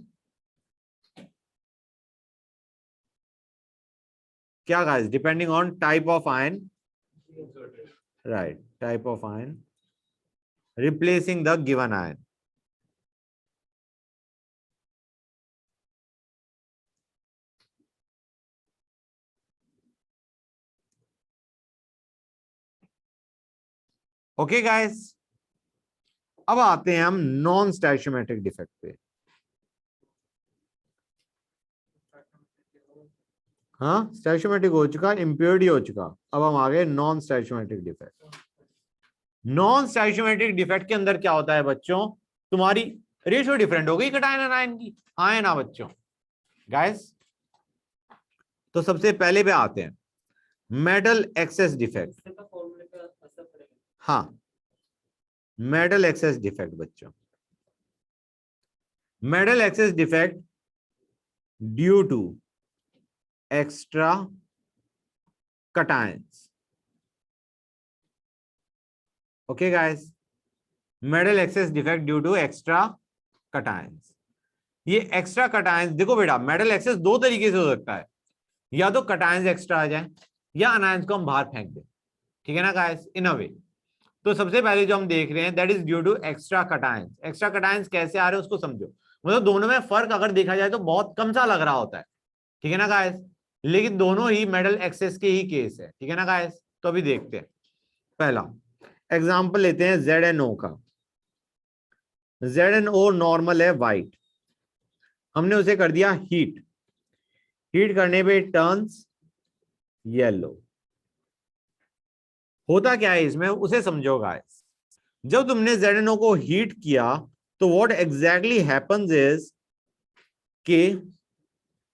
क्या guys, depending on type of ion, right, type of ion replacing the given ion. Okay guys, अब आते हैं हम नॉन स्टैचियोमेट्रिक डिफेक्ट पे। हाँ स्टैचोमेट्रिक हो चुका, इम्प्योरिटी हो चुका, अब हम आ गए non stoichiometric defect. Non stoichiometric defect के अंदर क्या होता है बच्चों, तुम्हारी रेशियो डिफरेंट हो गई कैटायन एनायन की, हाँ है ना बच्चों गाइस। तो सबसे पहले पे आते हैं मेटल एक्सेस डिफेक्ट। इससे तो फॉर्मूले पे असर पड़ेगा। हाँ मेटल एक्सेस डिफेक्ट बच्चों, metal excess defect due to extra cations. Okay guys, metal excess defect due to extra cations। ये एक्स्ट्रा cations देखो बेटा, मेटल एक्सेस दो तरीके से हो सकता है, या तो cations एक्स्ट्रा आ जाए या अनायंस को हम बाहर फेंक दें, ठीक है ना गाइस, इन अ वे। तो सबसे पहले जो हम देख रहे हैं that is due to extra cations। Extra cations कैसे आ रहे हैं उसको समझो, मतलब दोनों में फर्क अगर देखा जाए तो बहुत कम सा लग रहा होता है, ठीक है ना गाइस, लेकिन दोनों ही मेटल एक्सेस के ही केस है, ठीक है ना गाइस। तो अभी देखते हैं, पहला एग्जांपल लेते हैं ZnO का। ZnO नॉर्मल है वाइट, हमने उसे कर दिया हीट, हीट करने पे टर्न्स येलो। होता क्या है इसमें उसे समझो गाइस, जब तुमने ZnO को हीट किया तो व्हाट एग्जैक्टली हैपेंस इज के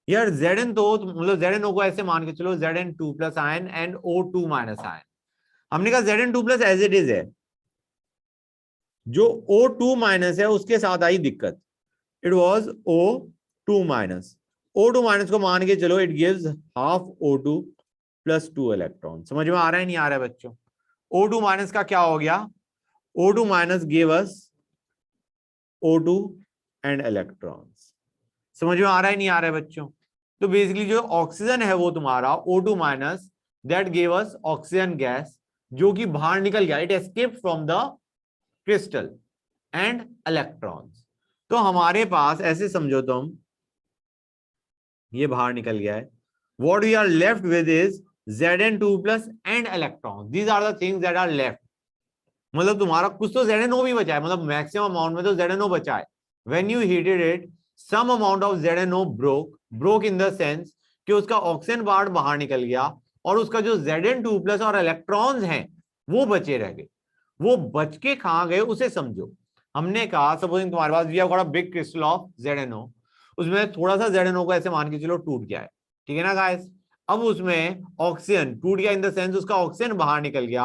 यार Zn तो मतलब ZnO को ऐसे मान के चलो Zn2 plus ion and O2 minus ion, हमने कहा Zn2 plus as it is है, जो O2 माइनस है उसके साथ आई दिक्कत, it was O2 minus, O2 minus को मान के चलो it gives half O2 plus 2 electron. समझ में आ रहा है नहीं आ रहा है बच्चों, O2 माइनस का क्या हो गया, O2 minus give us O2 and electrons. समझ में आ रहा है नहीं आ रहा है बच्चों। तो बेसिकली जो ऑक्सीजन है वो तुम्हारा O2 minus that give us oxygen gas, जो कि बाहर निकल गया, it escaped from the crystal and electrons. तो हमारे पास ऐसे समझो तुम, ये बाहर निकल गया है, what we are left with is Zn2 plus and electron, these are the things that are left. मतलब तुम्हारा कुछ तो ZnO भी बचा है, मतलब मैक्सिमम अमाउंट में तो ZnO बचा है। When you heated it some amount of ZnO broke in the sense कि उसका ऑक्सीजन पार्ट बाहर निकल गया और उसका जो Zn2 प्लस और इलेक्ट्रॉन्स हैं वो बचे रह गए। वो बच के कहां गए उसे समझो। हमने कहा सपोजिंग तुम्हारे पास we have got a big crystal of ZnO, उसमें थोड़ा सा ZnO को ऐसे मान के चलो टूट गया है, ठीक है ना गाइस। अब उसमें ऑक्सीजन टूट गया इन द सेंस उसका ऑक्सीजन बाहर निकल गया,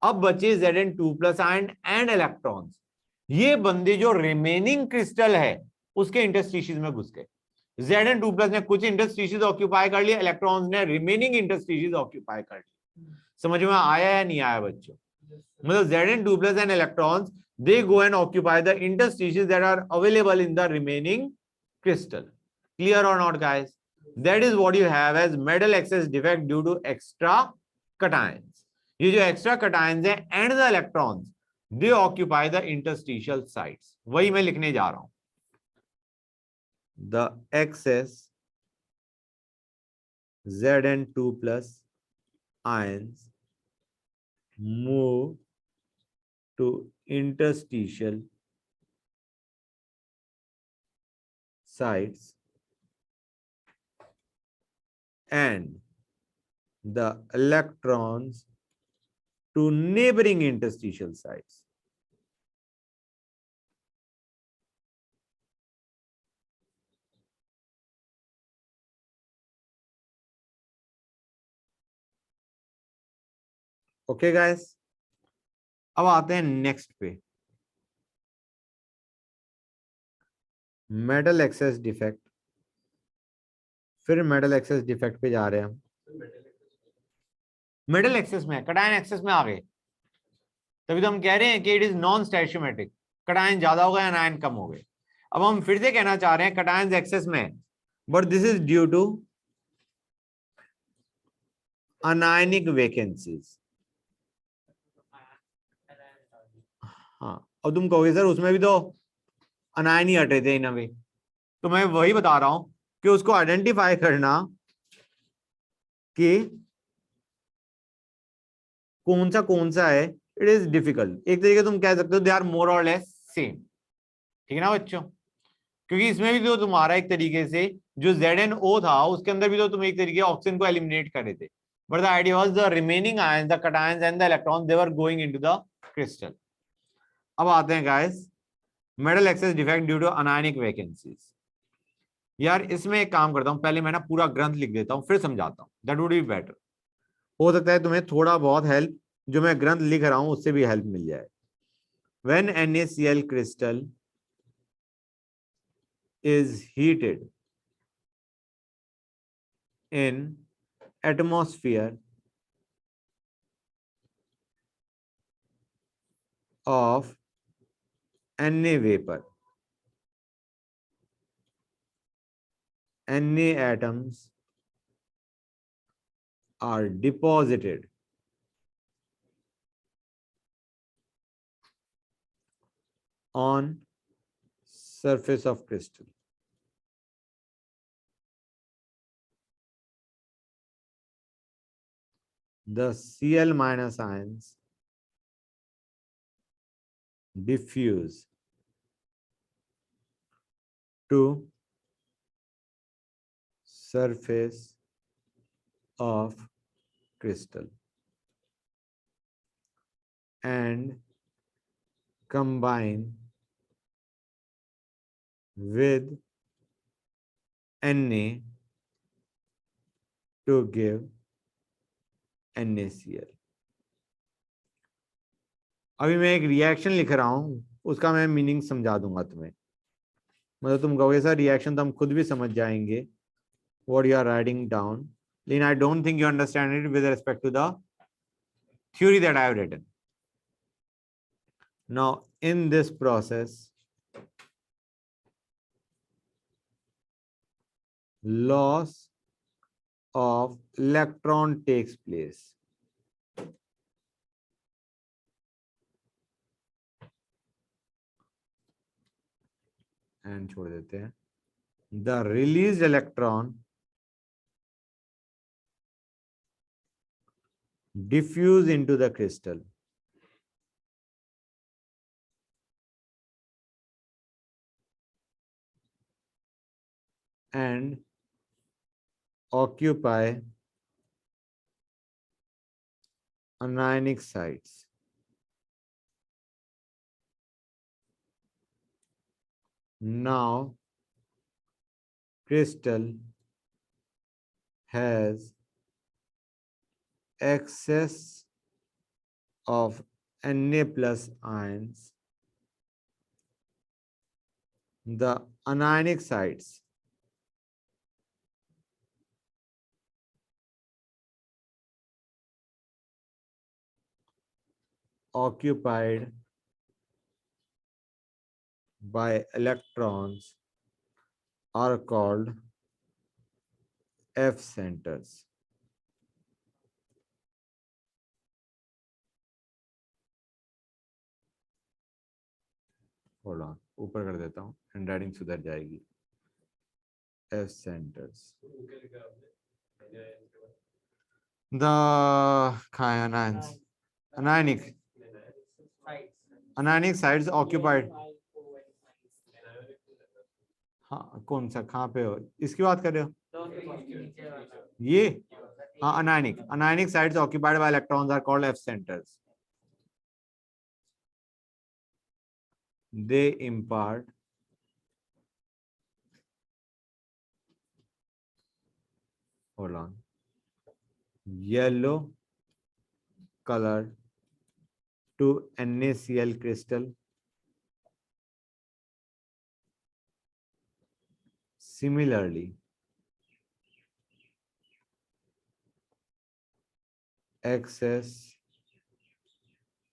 अब बचे Zn2 प्लस एंड इलेक्ट्रॉन्स। ये बंदे जो रिमेनिंग क्रिस्टल है उसके इंटरस्टिशियस में घुस गए। Zn2 प्लस ने कुछ इंटरस्टिशियस ऑक्यूपाई कर लिया, इलेक्ट्रॉन्स ने रिमेनिंग इंटरस्टिशियस ऑक्यूपाई कर लिया। समझ में आया या नहीं आया बच्चों, मतलब Zn2 plus and electrons they go and occupy the interstices that are available in the remaining crystal. Clear or not guys? That is what you have as metal excess defect due to extra cations. ये जो extra cations है and the electrons they occupy the interstitial sites, वही मैं लिखने जा रहा हूं। The excess Zn2 plus ions move to interstitial sites and the electrons to neighboring interstitial sites. Okay guys, अब आते हैं नेक्स्ट पे, मेटल एक्सेस डिफेक्ट। फिर मेटल एक्सेस डिफेक्ट पे जा रहे हैं हम, मेटल एक्सेस में कैटायन एक्सेस में आ गए, तभी तो हम कह रहे हैं कि it is non stoichiometric, cation ज्यादा हो गए एनायन कम हो गए। अब हम फिर से कहना चाह रहे हैं कैटायन एक्सेस में, but this is due to anionic vacancies. हाँ अब तुम कहोगे सर उसमें भी तो अनायन ही हटे थे इन अ वे, तो मैं वही बता रहा हूं कि उसको आइडेंटिफाई करना कि कौन सा है, इट इज डिफिकल्ट। एक तरीके तुम कह सकते हो दे आर मोर और लेस सेम, ठीक है ना बच्चों, क्योंकि इसमें भी तो तुम्हारा एक तरीके से जो ZnO था उसके अंदर भी तो तुम एक तरीके ऑक्सीजन को एलिमिनेट कर रहे थे, but the idea was the remaining ions, the cations and the electrons, they were going into the crystal. अब आते हैं guys metal excess defect due to anionic vacancies. यार इसमें एक काम करता हूं, पहले मैं ना पूरा ग्रंथ लिख देता हूं फिर समझाता हूं, दैट वुड बी बेटर। हो सकता है तुम्हें थोड़ा बहुत हेल्प जो मैं ग्रंथ लिख रहा हूं उससे भी हेल्प मिल जाए। When NaCl crystal is heated in atmosphere of Na vapor, Na atoms are deposited on surface of crystal. The Cl minus ions diffuse to surface of crystal and combine with Na to give NaCl। अभी मैं एक reaction लिख रहा हूं, उसका मैं meaning समझा दूंगा तुम्हें, मतलब तुम कहोगे सर रिएक्शन तो हम खुद भी समझ जाएंगे what you are writing down, लेकिन I don't think you understand it with respect to the theory that I have written. Now in this process loss of electron takes place. And छोड़ देते हैं, the released electron diffuse into the crystal and occupy anionic sites. Now crystal has excess of Na plus ions. The anionic sites occupied by electrons are called F centers. Hold on, ऊपर कर देता हूँ, handwriting सुधर जाएगी। F centers. The anionic sites occupied. हाँ कौन सा, कहाँ पे हो, इसकी बात कर रहे हो ये? हाँ anionic sites occupied by electrons are called F centers. They impart hold on yellow color to NaCl crystal. Similarly, excess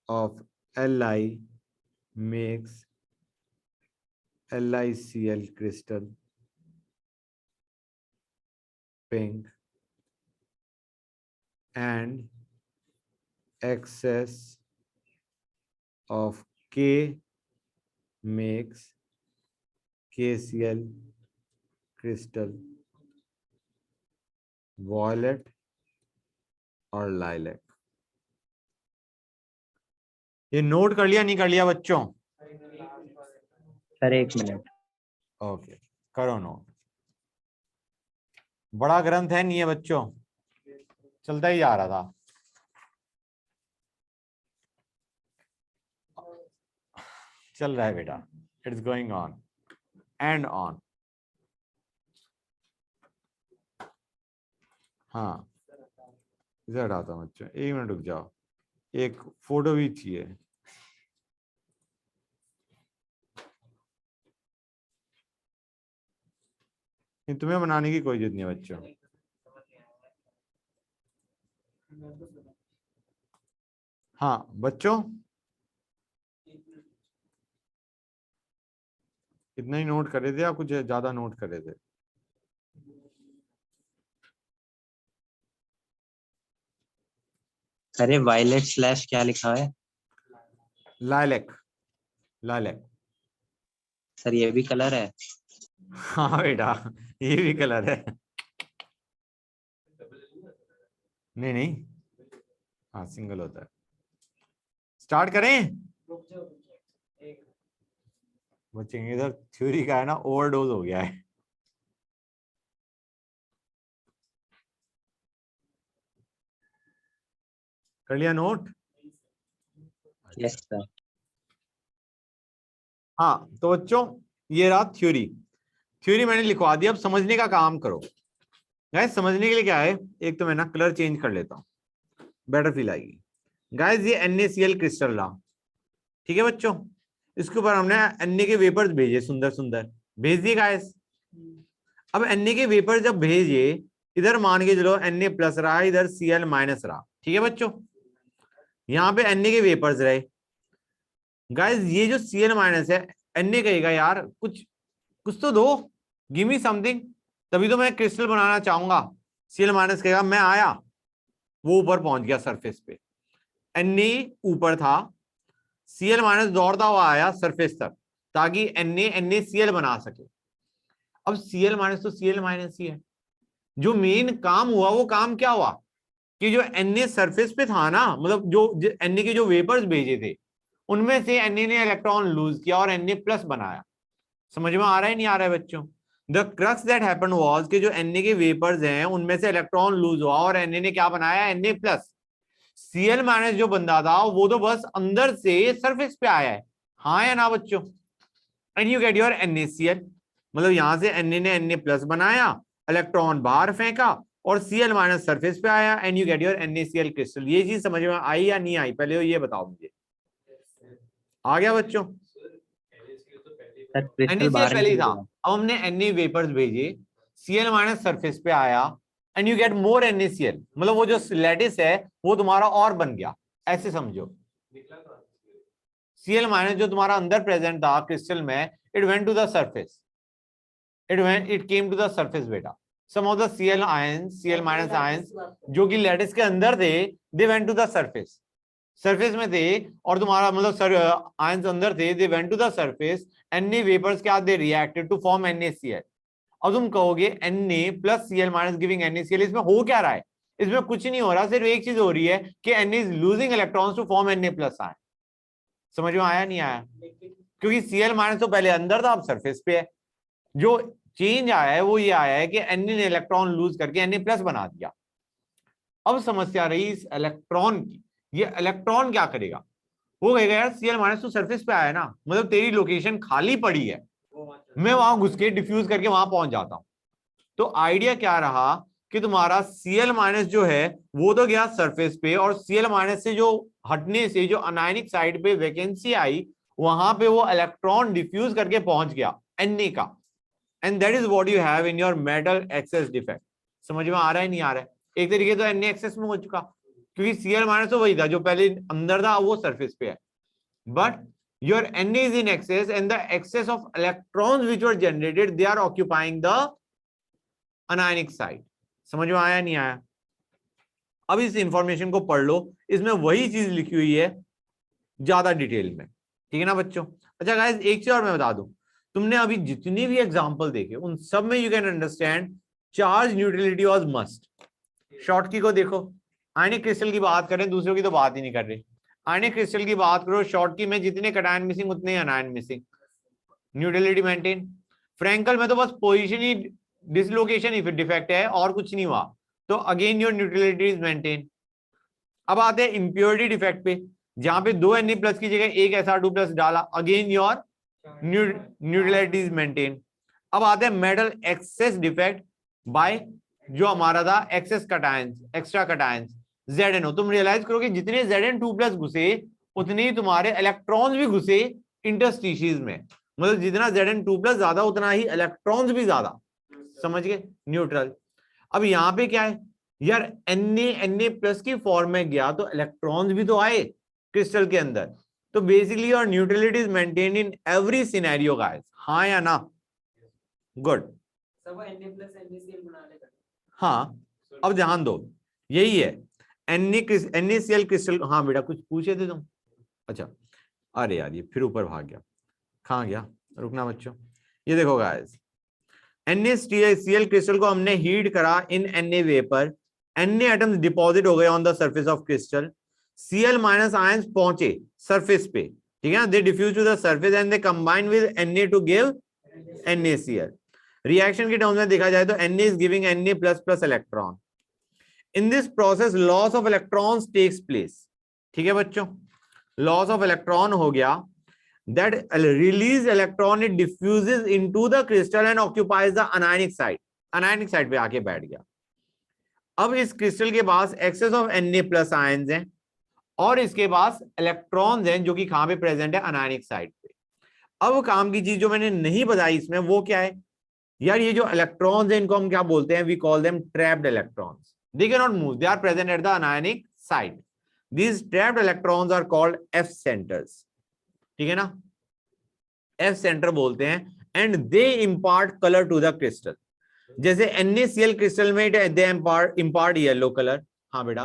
of Li makes LiCl crystal pink and excess of K makes KCl crystal violet और lilac। ये note कर लिया नहीं कर लिया बच्चों? Sir 1 minute. Okay करो note. बड़ा ग्रंथ है नहीं है बच्चों, चलता ही जा रहा था। चल रहा है बेटा, it's going on and on. हाँ इधर हटाता हूँ बच्चों, 1 मिनट रुक जाओ, एक फोटो भी चाहिए। तुम्हें बनाने की कोई जरूरत नहीं है बच्चों। हाँ बच्चों, इतना ही नोट कर रहे थे या कुछ ज्यादा नोट कर रहे थे? अरे वायलेट स्लैश क्या लिखा है लाइलैक, लाइलैक। सर? ये भी कलर है? हाँ बेटा ये भी कलर है। नहीं नहीं, हाँ सिंगल होता है। स्टार्ट करें बच्चे, इधर थ्योरी का है ना, ओवरडोज हो गया है। कर लिया नोट? Yes sir. हाँ तो बच्चों ये रहा थ्योरी, थ्योरी मैंने लिखवा दी। अब समझने का काम करो। गाइस समझने के लिए क्या है, एक तो मैं ना कलर चेंज कर लेता हूँ, बेटर फील आएगी। गाइस ये NaCl क्रिस्टल रहा, ठीक है बच्चों। इसके ऊपर हमने Na के वेपर्स भेजे, सुंदर सुंदर भेज दिए गाइस। अब Na के वेपर जब भेजे, इधर मान के चलो Na प्लस रहा, इधर Cl माइनस रहा, ठीक है बच्चों। यहाँ पे Na के वेपर्स रहे। गाइस ये जो Cl माइनस है, Na कहेगा यार कुछ कुछ तो दो, गिव मी समथिंग, तभी तो मैं क्रिस्टल बनाना चाहूंगा। Cl माइनस कहेगा मैं आया, वो ऊपर पहुंच गया सरफेस पे। Na ऊपर था, Cl माइनस दौड़ता हुआ आया सरफेस तक, ताकि NaCl बना सके। अब Cl माइनस तो Cl माइनस ही है। जो मेन काम हुआ वो काम क्या हुआ कि जो Na सरफेस पे था ना, मतलब जो Na के जो वेपर्स भेजे थे, उनमें से Na ने इलेक्ट्रॉन लूज किया और Na प्लस बनाया। समझ में आ रहा है नहीं आ रहा है बच्चों? The crux that happened was कि जो Na के वेपर्स हैं उनमें से इलेक्ट्रॉन लूज हुआ और Na ने क्या बनाया, Na प्लस। Cl माइनस जो बंदा था वो तो बस अंदर से सरफेस पे आया है, हाँ या ना बच्चों? And you get your NaCl, मतलब यहां से Na ने Na प्लस बनाया, इलेक्ट्रॉन बाहर फेंका और Cl माइनस सरफेस पे आया, and you get your NaCl crystal. ये चीज समझ में आई या नहीं आई, पहले ये बताओ मुझे। आ गया बच्चों? सर क्रिस्टल NaCl बाहर पहले ही निकल था, गया। अब हमने Na वेपर्स भेजे, Cl माइनस सरफेस पे आया, and you get more NaCl, मतलब वो जो लैटिस है वो तुम्हारा और बन गया, ऐसे समझो। Cl माइनस जो तुम्हारा अंदर प्रेजेंट था क्रिस्टल में, it went to the surface, it came to the surface बेटा। some of the Cl ions, Cl minus ions जो कि लैटिस के अंदर थे, they went to the surface, surface में थे, और तुम्हारा मतलब आयंस अंदर थे, they went to the surface, Na vapours क्या, they reacted to form NaCl। अब तुम कहोगे Na plus Cl minus giving NaCl, इसमें हो क्या रहा है? इसमें कुछ नहीं हो रहा, सिर्फ एक चीज हो रही है कि Na is losing electrons to form Na plus ion। समझ में आया नहीं आया? क्योंकि Cl माइनस तो पहले अंदर था, अब सरफेस पे है। जो चेंज आया है वो ये आया है कि Na ने इलेक्ट्रॉन लूज करके Na प्लस बना दिया। अब समस्या रही इस इलेक्ट्रॉन की, ये इलेक्ट्रॉन क्या करेगा? वो कहेगा यार Cl माइनस तो सरफेस पे आया ना, मतलब तेरी लोकेशन खाली पड़ी है, मैं वहां घुस के डिफ्यूज करके वहां पहुंच जाता हूं। तो आइडिया क्या रहा कि तुम्हारा Cl माइनस जो है वो तो गया सरफेस पे, और Cl माइनस से जो हटने से जो अनायनिक साइड पे वैकेंसी आई, वहां पे वो इलेक्ट्रॉन डिफ्यूज करके पहुंच गया Na का, and that is what you have in your metal excess defect. समझ में आ रहा है नहीं आ रहा है? एक तरीके तो Na एक्सेस में हो चुका, क्योंकि Cl माइनस तो वही था जो पहले अंदर था, वो सरफेस पे है, but your Na is in excess and the excess of electrons which were generated, they are occupying the anionic side। समझ में आया नहीं आया? अब इस इंफॉर्मेशन को पढ़ लो, इसमें वही चीज लिखी हुई है ज्यादा डिटेल में, ठीक है ना बच्चों? अच्छा गाइस एक चीज और मैं बता दूं, तुमने अभी जितनी भी एग्जांपल देखे उन सब में you can understand charge neutrality was must. Short की को देखो, आयनिक क्रिस्टल की बात करें, दूसरों की तो बात ही नहीं कर रहे। आयनिक क्रिस्टल की बात करो, शॉर्ट की में जितने कैटायन मिसिंग उतने anion missing, neutrality maintain. Frenkel में तो बस पोजीशन ही डिसलोकेशन इफ डिफेक्ट है और कुछ नहीं हुआ तो again your neutrality is maintain. अब आते हैं इंप्योरिटी डिफेक्ट पे, जहां पे 2 Na प्लस की जगह एक Sr2 प्लस डाला, again your neutrality is maintain. अब आते हैं मेटल एक्सेस डिफेक्ट बाय जो हमारा था excess cations, extra cations ZnO। तुम रियलाइज करोगे जितने Zn2 प्लस घुसे उतने ही तुम्हारे इलेक्ट्रॉन्स भी घुसे इंटरस्टिशीज में, मतलब जितना Zn2 प्लस ज्यादा उतना ही इलेक्ट्रॉन्स भी ज्यादा, समझ गए, न्यूट्रल। अब यहाँ पे क्या है यार, Na प्लस की फॉर्म में गया तो इलेक्ट्रॉन्स भी तो आए क्रिस्टल के अंदर, तो basically your neutrality is maintained in every scenario guys, हाँ या ना? गुड। सब वो Na+ NaCl बना लेगा। हाँ अब ध्यान दो, यही है NaCl क्रिस्टल। हाँ बेटा कुछ पूछे थे तुम? अच्छा, अरे यार ये फिर ऊपर भाग गया, कहाँ गया, रुकना बच्चों। ये देखो गाइस, NaCl क्रिस्टल को हमने हीट करा in Na vapour, Na atoms deposit हो गए on the surface of crystal, Cl minus ions पहुंचे सरफेस पे, ठीक है ना, they diffuse to the surface and they combine with Na to give NaCl। Reaction के टर्म्स में देखा जाए तो Na is giving Na plus plus electron. In this process loss of electrons takes place, ठीक है बच्चों, loss of electron हो गया, that released electron it diffuses into the crystal and occupies the anionic site, anionic site पे आके बैठ गया। अब इस क्रिस्टल के पास excess of Na plus ions हैं और इसके पास इलेक्ट्रॉन्स हैं जो कि कहां पे प्रेजेंट है, अनायनिक साइट पे। अब काम की चीज जो मैंने नहीं बताई इसमें वो क्या है यार, ये जो इलेक्ट्रॉन्स हैं इनको हम क्या बोलते हैं, we call them trapped electrons. They can not move, they are present at the anionic site. These trapped electrons are called F centres, ठीक है ना, एफ सेंटर बोलते हैं, and they impart colour to the crystal. जैसे NaCl crystal में they impart yellow colour. हाँ बेटा,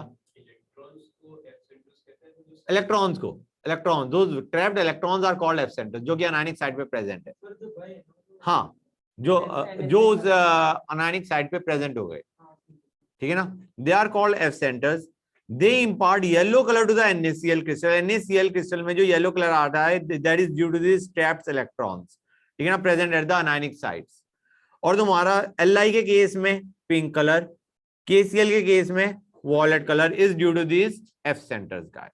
electrons को, इलेक्ट्रॉन दो trapped electrons are called F centre, जो कि अनायनिक साइट पे प्रेजेंट है। हाँ, जो उस अनायनिक साइट पे प्रेजेंट हो गए, ठीक है ना, they are called F centres. They impart yellow colour to the NaCl crystal. NaCl crystal में जो येलो कलर आता है that is due to this trapped electrons, ठीक है ना, present at the anionic sites. और तुम्हारा Li के केस में पिंक कलर, KCl के केस में violet colour is due to this F centres. Guys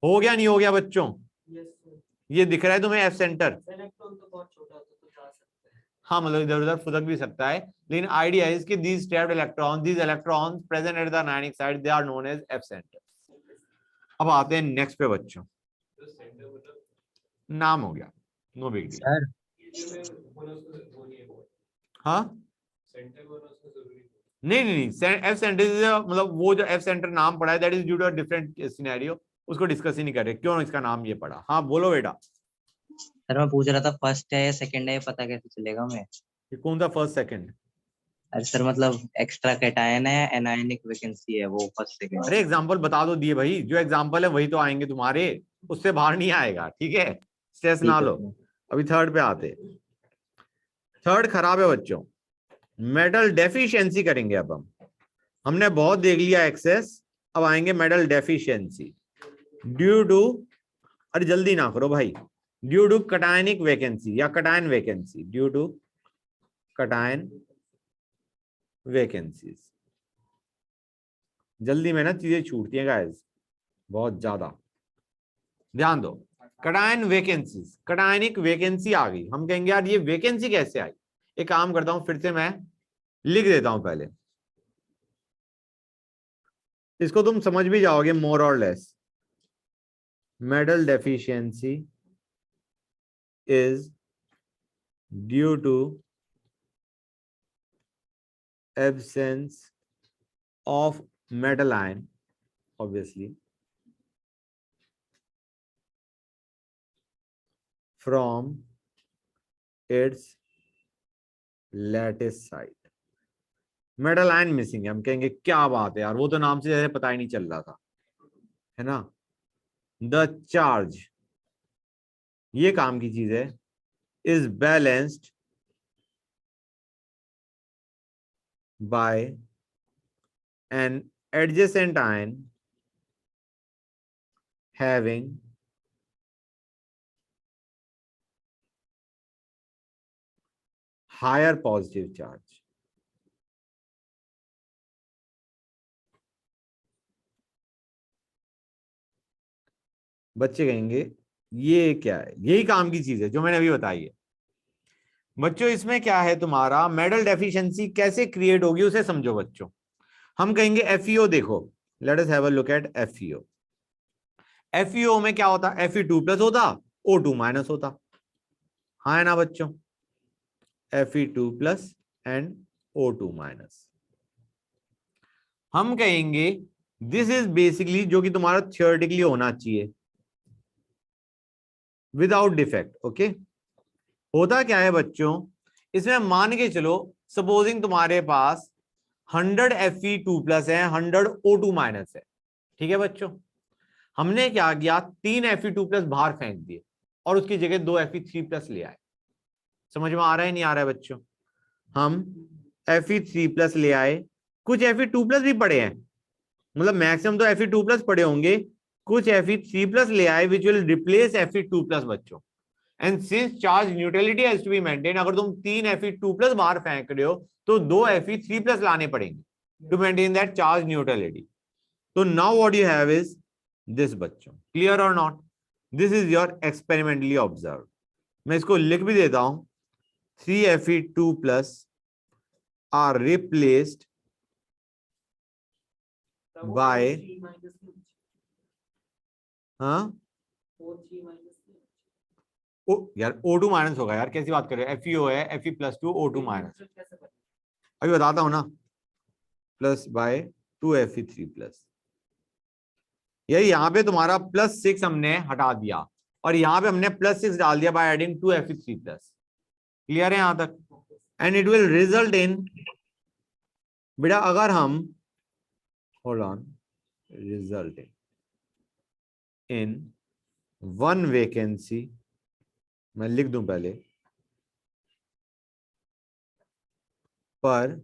हो गया नहीं हो गया बच्चों? Yes, sir. ये दिख रहा है तुम्हें एफ सेंटर? इलेक्ट्रॉन तो बहुत छोटा होता है तो जा सकते हैं। हाँ मतलब इधर उधर फुदक भी सकता है, लेकिन आइडिया है इसकी, these trapped electrons, these electrons present at the anionic site, they are known as F centers। अब आते हैं नेक्स्ट पे बच्चों, नाम हो गया, नो बिग डील। सर हाँ नहीं नहीं नहीं, एफ सेंटर मतलब वो जो एफ सेंटर नाम पड़ा है that is due to a different scenario, उसको डिस्कस ही नहीं कर रहे क्यों इसका नाम ये पड़ा। हाँ बोलो बेटा। सर मैं पूछ रहा था फर्स्ट है या सेकंड है, ये पता कैसे चलेगा हमें? ये कौन सा फर्स्ट सेकंड? अरे सर मतलब एक्स्ट्रा कैटायन है, एनायनिक वैकेंसी है, वो फर्स्ट सेकंड। अरे एग्जांपल बता दो दिए भाई, जो एग्जांपल है वही तो आएंगे तुम्हारे, उससे बाहर नहीं आएगा, ठीक है, स्ट्रेस ना लो। अभी थर्ड पे आते, थर्ड खराब है बच्चों, मेटल डेफिशिएंसी करेंगे। अब हमने बहुत देख लिया एक्सेस, अब आएंगे मेटल डेफिशिएंसी ड्यू टू, अरे जल्दी ना करो भाई, ड्यू टू कटायनिक वैकेंसी या cation vacancy, due to cation vacancies. जल्दी में ना चीजें छूटती हैं गाइस बहुत ज्यादा, ध्यान दो। कटायन वैकेंसीज, कटायनिक वैकेंसी आ गई, हम कहेंगे यार ये वैकेंसी कैसे आई। एक काम करता हूं फिर से मैं लिख देता हूं पहले, इसको तुम समझ भी जाओगे मोर और less. Metal deficiency is due to absence of metal ion, obviously, from its lattice site। Metal ion missing है, हम कहेंगे क्या बात है यार, वो तो नाम से जैसे पता ही नहीं चल रहा था, है ना। द चार्ज, ये काम की चीज है, is balanced by an adjacent ion having higher positive charge. बच्चे कहेंगे ये क्या है, यही काम की चीज है जो मैंने अभी बताई है। बच्चों इसमें क्या है, तुम्हारा मेटल डेफिशिएंसी कैसे क्रिएट होगी उसे समझो बच्चों। हम कहेंगे FeO, देखो late us have a look eight FeO। FeO में क्या होता, Fe2+ होता, O2- होता, हाँ है ना बच्चों, Fe2+ एंड O2-। हम कहेंगे दिस इज बेसिकली जो कि तुम्हारा थियोरेटिकली होना चाहिए विदाउट डिफेक्ट। ओके, होता क्या है बच्चों, इसमें मान के चलो सपोजिंग तुम्हारे पास 100 Fe2+ है, 100 O2- है, ठीक है बच्चों। हमने क्या किया, 3 Fe2+ बाहर फेंक दिए और उसकी जगह 2 Fe3+ ले आए। समझ में आ रहा है नहीं आ रहा है बच्चों? हम Fe3+ ले आए, कुछ Fe2+ भी पड़े हैं, मतलब मैक्सिमम तो Fe2+ पड़े होंगे, कुछ Fe3+ ले आए विच विल रिप्लेस Fe2+ बच्चों। And since charge neutrality has to be maintain, अगर तुम 3 Fe2+ बाहर फेंक रहे हो तो 2 Fe3+ लाने पड़ेंगे to maintain that charge neutrality. तो now what you have is this बच्चों, क्लियर और not? This is your experimentally observe. मैं इसको लिख भी देता हूं, 3 Fe2+ आर रिप्लेस्ड तब वो by 4G minus नहीं होगी। हाँ 4G minus नहीं होगी। ओ यार O2- होगा यार, कैसी बात कर रहे हो, FeO है, Fe+2 O2-। Neutral कैसे बने? अभी बताता हूं ना, प्लस बाय 2 Fe3+। यही यहाँ पे तुम्हारा +6 हमने हटा दिया और यहाँ पे हमने +6 डाल दिया बाय एडिंग 2 Fe3+। क्लियर है यहां तक? And it will result in, बेटा अगर हम hold on, result in 1 vacancy, मैं लिख दूं पहले, पर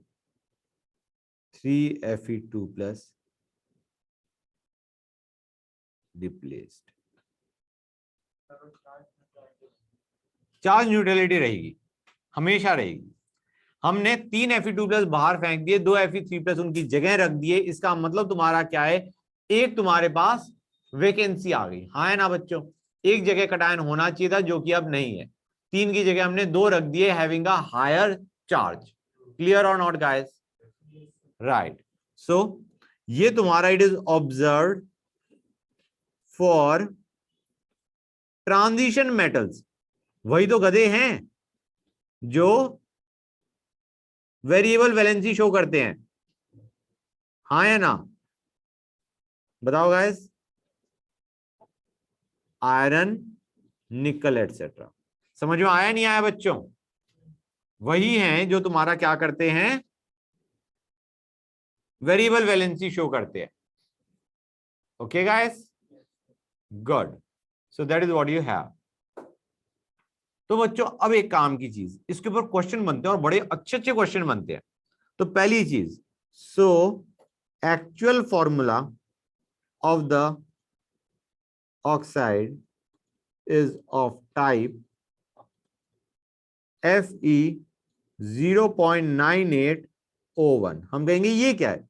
3 Fe2+ रिप्लेस्ड। चार्ज न्यूट्रलिटी रहेगी, हमेशा रहेगी। हमने 3 Fe2+ बाहर फेंक दिए, 2 Fe3+ उनकी जगह रख दिए, इसका मतलब तुम्हारा क्या है, एक तुम्हारे पास वैकेंसी आ गई, हाँ है ना बच्चों? एक जगह कटायन होना चाहिए था जो कि अब नहीं है, 3 की जगह हमने 2 रख दिए, having a higher charge. Clear और नॉट गाइस? राइट। सो ये तुम्हारा it is observe for transition metals, वही तो गधे हैं जो वेरिएबल वैलेंसी शो करते हैं, हाँ या ना? बताओ गाइस, आयरन, निकल एटसेट्रा। समझ में आया नहीं आया बच्चों? वही हैं जो तुम्हारा क्या करते हैं, वेरिएबल वैलेंसी शो करते हैं। Okay guys, good. So that is what you have. तो बच्चों अब एक काम की चीज, इसके ऊपर क्वेश्चन बनते हैं और बड़े अच्छे अच्छे क्वेश्चन बनते हैं। तो पहली चीज, so actual formula of the oxide is of type Fe 0.98O1। हम कहेंगे ये क्या है,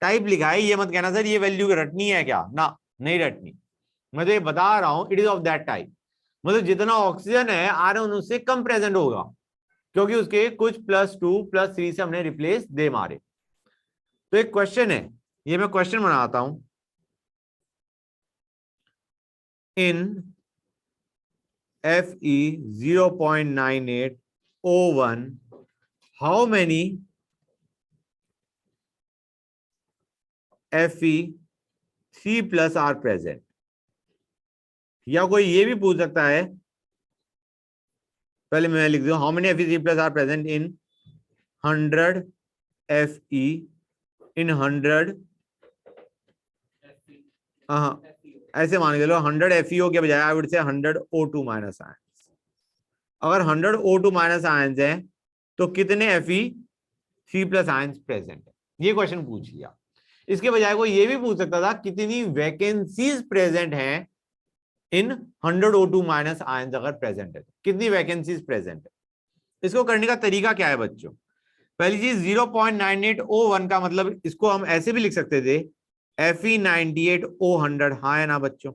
टाइप लिखा है, ये मत कहना सर ये वैल्यू रटनी है क्या, ना नहीं रटनी, मैं तो ये बता रहा हूं it is of that type. मतलब जितना ऑक्सीजन है आयरन उससे कम प्रेजेंट होगा, क्योंकि उसके कुछ +2 +3 से हमने रिप्लेस दे मारे। तो एक क्वेश्चन है, ये मैं क्वेश्चन बनाता हूं, इन Fe 0.98O1 how many Fe3+ are present? या कोई ये भी पूछ सकता है, पहले मैं लिख दूं, how many Fe3+ are present in 100 Fe in 100, हाँ ऐसे मान के लो 100 FeO के बजाय I would say 100 O2- ions. अगर 100 O2- आयंस हैं तो कितने Fe3+ आयंस प्रेजेंट है, ये क्वेश्चन पूछ लिया। इसके बजाय कोई ये भी पूछ सकता था कितनी वैकेंसीज प्रेजेंट हैं इन 100 O2- आयंस, अगर प्रेजेंट है कितनी वैकेंसीज प्रेजेंट है। इसको करने का तरीका क्या है बच्चों? पहली चीज 0.98O1 का मतलब इसको हम ऐसे भी लिख सकते थे Fe98O100, हाँ है ना बच्चों?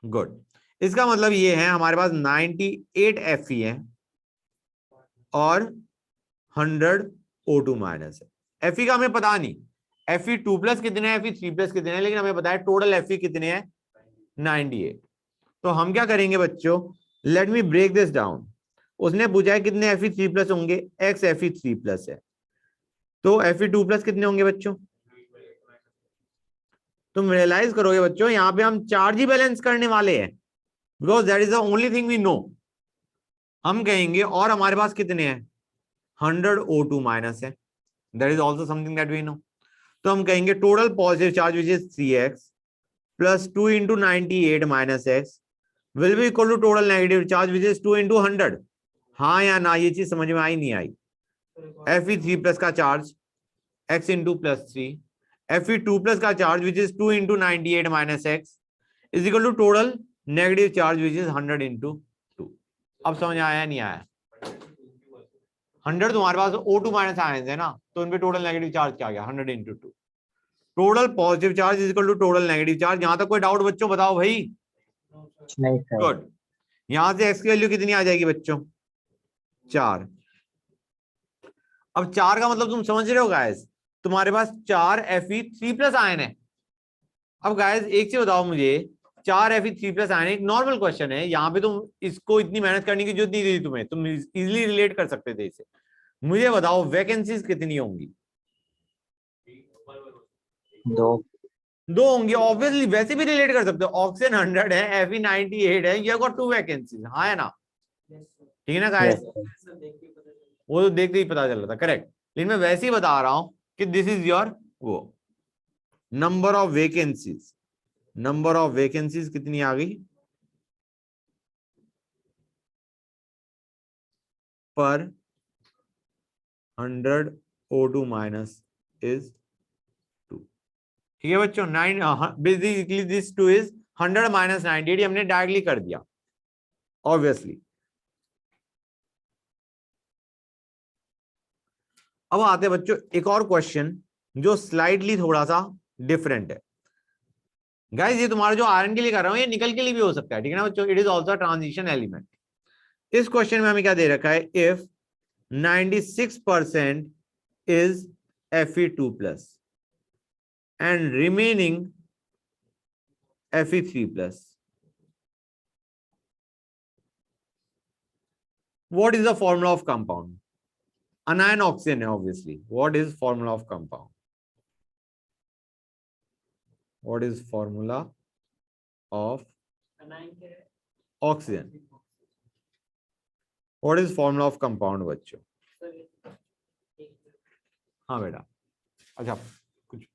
गुड, इसका मतलब ये है हमारे पास 98 Fe है और 100 O2 माइनस है। Fe का हमें पता नहीं, Fe2 प्लस कितने हैं, Fe3 प्लस कितने हैं, लेकिन हमें पता है टोटल Fe कितने हैं 98। तो हम क्या करेंगे बच्चों, let me break this down. उसने पूछा है कितने Fe3 प्लस होंगे, x Fe3 प्लस है, तो Fe2 प्लस कितने होंगे बच्चों। तुम रियलाइज करोगे बच्चों यहाँ पे हम चार्ज ही बैलेंस करने वाले हैं, because that is the only thing we know. हम कहेंगे और हमारे पास कितने हैं 100 O2 माइनस है, that is also something that we know. तो हम कहेंगे total positive charge which is 3x plus 2 into 98 minus x will be equal to total negative charge which is 2 into 100। हाँ या ना, ये चीज समझ में आई नहीं आई। Fe3 प्लस का charge x into plus 3, Fe2 plus का charge which is 2 into 98 minus X is equal to total negative charge which is 100 into 2। अब समझ आया नहीं आया। 100 तुम्हारे पास O2 माइनस आयंस है ना, तो उनपे टोटल नेगेटिव चार्ज क्या गया 100 into 2। Total positive charge is equal to total negative charge. यहां तक कोई डाउट बच्चों, बताओ भाई। नहीं सर। गुड, यहां से x की वैल्यू कितनी आ जाएगी बच्चों 4। अब 4 का मतलब तुम समझ रहे हो गाइस, तुम्हारे पास 4 Fe3 प्लस आयन है। अब गाइस एक चीज बताओ मुझे, 4 Fe3 प्लस आयन, एक नॉर्मल क्वेश्चन है, यहाँ पे तुम इसको इतनी मेहनत करने की जरूरत नहीं थी तुम्हें, तुम इजीली रिलेट कर सकते थे इसे। मुझे बताओ वैकेंसीज कितनी होंगी। 2 होंगी ऑब्वियसली, वैसे भी रिलेट कर सकते हो। ऑक्सीजन 100 है, Fe98 है, यू गॉट 2 वैकेंसीज। हाँ है ना, ठीक है ना गाइस। वो तो देखते ही पता चल रहा था, करेक्ट। लेकिन मैं वैसे ही बता रहा हूं कि दिस इज योर वो number of vacancies. Number of vacancies कितनी आ गई पर 100 O2 माइनस इज 2। ठीक है बच्चों, 9 बेसिकली दिस 2 इज 100 माइनस 98, हमने डायरेक्टली कर दिया ऑब्वियसली। अब आते हैं बच्चों एक और क्वेश्चन जो स्लाइडली थोड़ा सा डिफरेंट है। गाइस ये तुम्हारा जो आयरन के लिए कर रहा हूं ये निकल के लिए भी हो सकता है, ठीक है ना बच्चों। It is also transition element. इस क्वेश्चन में हमें क्या दे रखा है, if 96% is Fe2 plus and remaining Fe3 plus, what is the formula of compound? Anion oxygen है obviously. What is formula of compound? What is formula of oxygen? What is formula of compound बच्चों? हाँ बेटा, अच्छा कुछ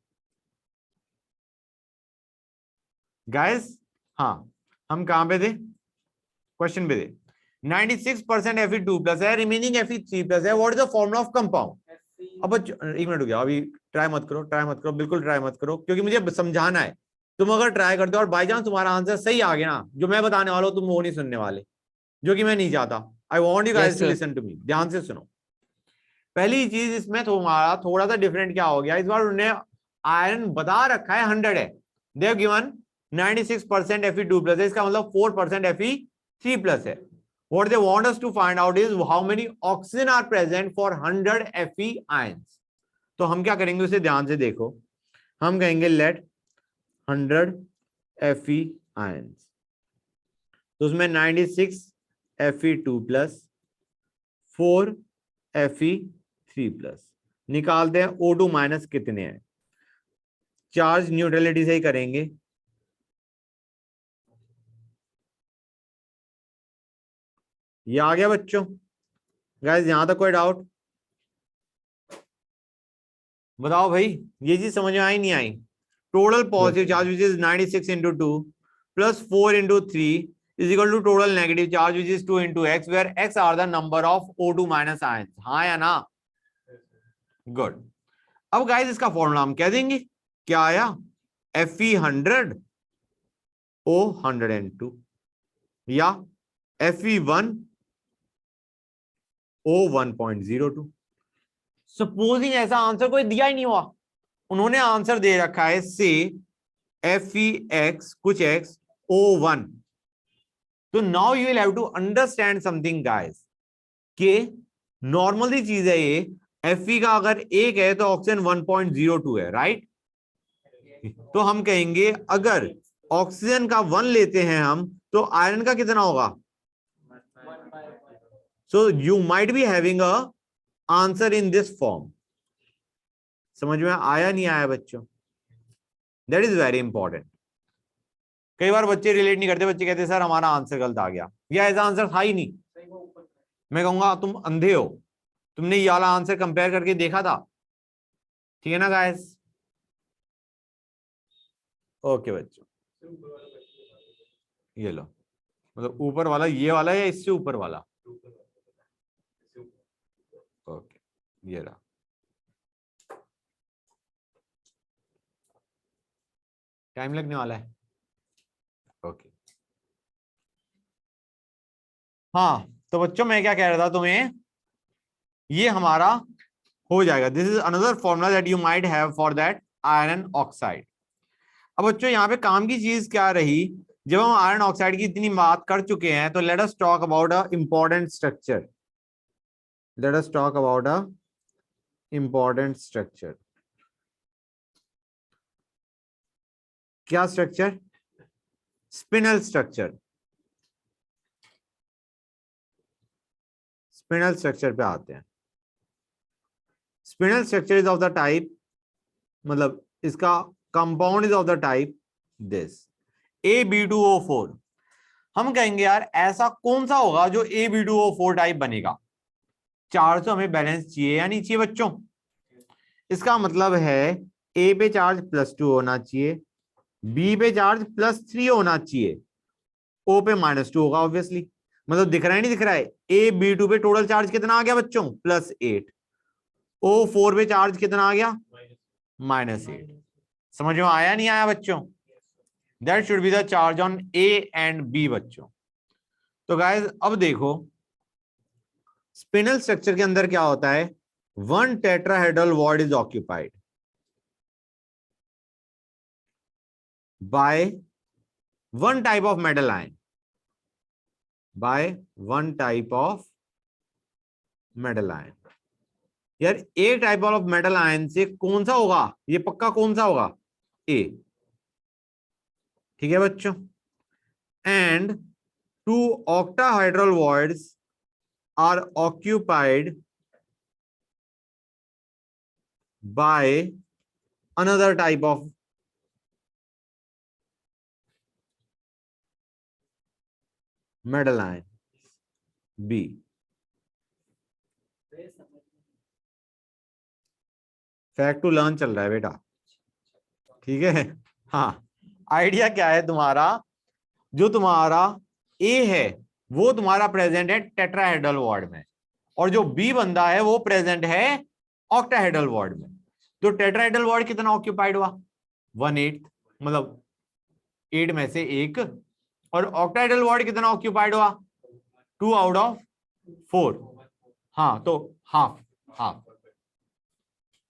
guys, हाँ हम कहाँ पे थे, क्वेश्चन पे थे। 96% Fe2 प्लस है, रिमेनिंग Fe3 प्लस है, what is the formula of compound. अब एक मिनट हो गया, अभी ट्राई मत करो, बिल्कुल ट्राई मत करो, क्योंकि मुझे समझाना है। तुम अगर ट्राई करते हो और बाई चांस तुम्हारा आंसर सही आ गया ना, जो मैं बताने वाला हूं तुम वो नहीं सुनने वाले, जो कि मैं नहीं चाहता। I want you guys to listen to me, ध्यान से सुनो। पहली चीज इसमें तुम्हारा थोड़ा सा डिफरेंट क्या हो गया, इस बार उन्होंने आयरन बता रखा है 100 है, they have given 96% Fe2 plus है, इसका मतलब 4% Fe3 प्लस है। What they want us to find out is how many oxygen are present for 100 Fe ions. तो हम क्या करेंगे उसे ध्यान से देखो, हम कहेंगे let 100 Fe ions, तो उसमें 96 Fe2 प्लस 4 Fe3 प्लस, निकालते हैं O2 माइनस कितने हैं। चार्ज न्यूट्रलिटी से ही करेंगे, ये आ गया बच्चों। गाइस यहां तक कोई डाउट बताओ भाई, ये चीज समझ में आई नहीं आई। Total positive charge which is 96 into 2 plus 4 into 3 is equal to total negative charge which is 2 into X, where X are the number of O2 minus ions. हाँ या ना, गुड। अब गाइस इसका फॉर्मूला हम कह देंगे, क्या आया, Fe100 O102 या Fe1 O1.02। सपोजिंग ऐसा आंसर कोई दिया ही नहीं हुआ, उन्होंने आंसर दे रखा है से Fex कुछ x O1 तो now you will have to understand something guys कि नॉर्मली चीज है ये, Fe का अगर 1 है तो ऑक्सीजन 1.02 है, राइट। तो हम कहेंगे अगर ऑक्सीजन का 1 लेते हैं हम तो आयरन का कितना होगा। So you might be having a answer in this form. समझ में आया नहीं आया बच्चों? That is very important. कई बार बच्चे रिलेट नहीं करते, बच्चे कहते सर हमारा आंसर गलत आ गया, या ऐसा आंसर था ही नहीं। मैं कहूंगा तुम अंधे हो, तुमने ये वाला आंसर कंपेयर करके देखा था? ठीक है ना गाइस? ओके बच्चों, ये लो, मतलब ऊपर वाला ये वाला या इससे ऊपर वाला? ओके, ये रहा। टाइम लगने वाला है। ओके हाँ, तो बच्चों मैं क्या कह रहा था तुम्हें, ये हमारा हो जाएगा। This is another formula that you might have for that iron oxide. अब बच्चों यहाँ पे काम की चीज क्या रही, जब हम आयरन ऑक्साइड की इतनी बात कर चुके हैं तो let us talk about a important structure. Let us talk about a important structure. क्या structure? Spinel structure. Spinel structure पे आते हैं। Spinel structure is of the type, मतलब इसका compound is of the type this AB2O4। हम कहेंगे यार ऐसा कौन सा होगा जो AB2O4 टाइप बनेगा। 400 हमें बैलेंस चाहिए या नहीं चाहिए बच्चों? इसका मतलब है A पे चार्ज +2 होना चाहिए, B पे चार्ज +3 होना चाहिए, O पे -2 होगा ऑब्वियसली। मतलब दिख रहा है नहीं दिख रहा है? AB2 पे टोटल चार्ज कितना आ गया बच्चों? +8। O4 पे चार्ज कितना आ गया? -8। समझ में आया नहीं आया बच्चों? That should be the charge on A and B बच्चों। तो गाइस अब देखो स्पिनल स्ट्रक्चर के अंदर क्या होता है, 1 tetrahedral bond is occupied by 1 type of metal ion, by 1 type of metal ion. यार एक टाइप ऑफ मेटल आयन से कौन सा होगा, ये पक्का कौन सा होगा? ए। ठीक है बच्चों। And 2 octahedral voids are occupied by another type of metal ion B। Fact to learn चल रहा है बेटा, ठीक है। हाँ, आइडिया क्या है तुम्हारा, जो तुम्हारा ए है वो तुम्हारा प्रेजेंट है टेट्राहेड्रल बॉन्ड में, और जो बी बंदा है वो प्रेजेंट है ऑक्टाहेड्रल बॉन्ड में। तो टेट्राहेड्रल बॉन्ड कितना ऑक्यूपाइड हुआ? 1/8, मतलब 8 में से 1। और ऑक्टाहेड्रल बॉन्ड कितना ऑक्यूपाइड हुआ? 2 आउट ऑफ 4। हाँ, तो half half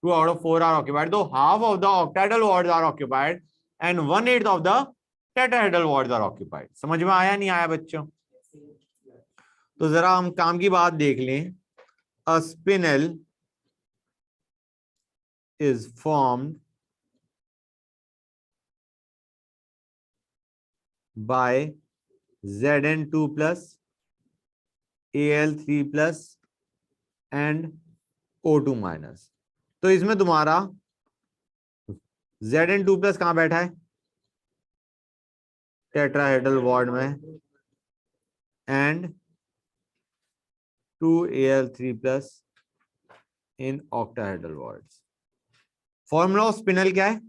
2 out of 4 are occupied. So half of the octahedral wards are occupied and 1/8 of the tetrahedral wards are occupied. समझ में आया नहीं आया बच्चों? तो जरा हम काम की बात देख लें। A spinel is formed by Zn2 plus Al3 plus and O2 minus। तो इसमें तुम्हारा Zn2 प्लस कहां बैठा है? टेट्राहेड्रल बॉन्ड में, and 2Al3 plus in octahedral bonds. Formula of spinel क्या है?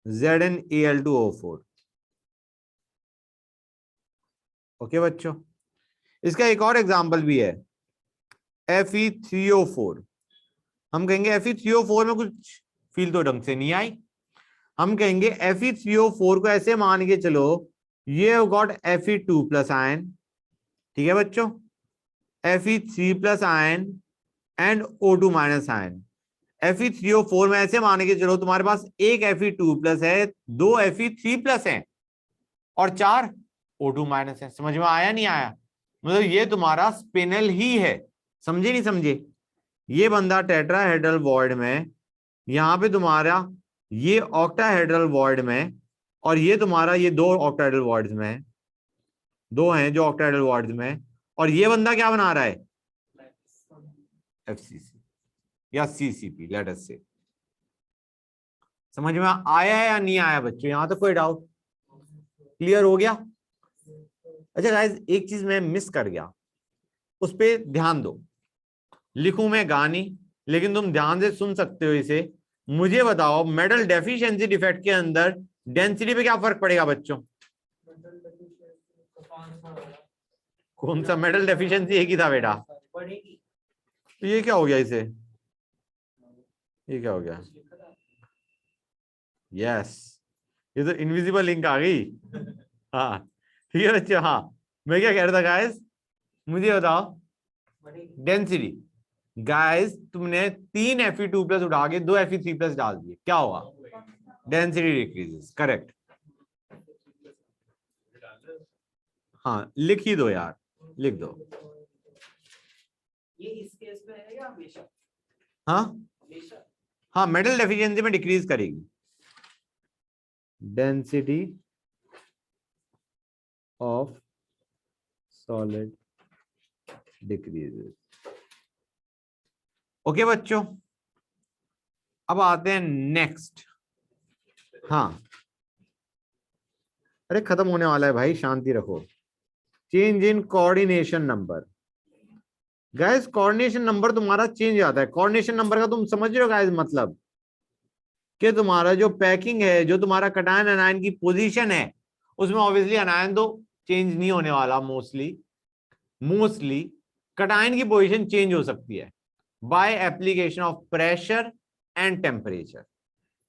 ZnAl2O4। ओके बच्चों, इसका एक और एग्जांपल भी है, Fe3O4। हम कहेंगे Fe3O4 में कुछ फील तो ढंग से नहीं आई। हम कहेंगे Fe3O4 को ऐसे मान के चलो, ये गॉट Fe2 प्लस आयन, ठीक है बच्चों, Fe3 plus ion and O2 minus ion, Fe3O4 में ऐसे मान के चलो तुम्हारे पास एक Fe2+ है, 2 Fe3+ है और 4 O2- है। समझ में आया नहीं आया? मतलब ये तुम्हारा स्पिनल ही है, समझे नहीं समझे? ये बंदा टेट्राहेड्रल वॉइड में, यहां पे तुम्हारा ये ऑक्टाहेड्रल वॉइड में, और ये तुम्हारा ये 2 ऑक्टाहेड्रल वॉइड्स में है, 2 हैं जो ऑक्टाहेड्रल वॉइड्स में है, और ये बंदा क्या बना रहा है? FCC या CCP, लेट अस से। समझ में आया है या नहीं आया बच्चों? यहां तक कोई डाउट? क्लियर हो गया? अच्छा गाइस, एक चीज मैं मिस कर गया, उस पे ध्यान दो। लिखूं मैं गानी, लेकिन तुम ध्यान से सुन सकते हो इसे। मुझे बताओ, मेटल डेफिशिएंसी डिफेक्ट के अंदर डेंसिटी पे क्या फर्क पड़ेगा बच्चों? कौन सा मेटल डेफिशिएंसी? एक ही था बेटा। बढ़ेगी। तो ये क्या हो गया इसे? ये क्या हो गया? यस, ये तो इनविजिबल लिंक आ गई। हाँ ठीक है बच्चों। हाँ, मैं क्या कह रहा था गाइस, मुझे बताओ बढ़ेगी। डेंसिटी। गाइस तुमने 3 Fe2+ उठा के 2 Fe3+ डाल दिए, क्या होगा? Density decreases. करेक्ट। हाँ लिख ही दो यार, लिख दो। ये इस केस में है या हमेशा? हाँ हमेशा। हाँ, मेटल डेफिशिएंसी में डिक्रीज करेगी, density of solid decreases. Okay बच्चों, अब आते हैं नेक्स्ट। हाँ, अरे खत्म होने वाला है भाई, शांति रखो। Change in coordination number. Guys coordination number तुम्हारा चेंज आता है। कोऑर्डिनेशन नंबर का तुम समझ रहे हो गाइस मतलब कि तुम्हारा जो पैकिंग है, जो तुम्हारा कटायन अनायन की पोजीशन है, उसमें ऑब्वियसली अनायन तो चेंज नहीं होने वाला। मोस्टली कटायन की पोजीशन चेंज हो सकती है by application of pressure and temperature.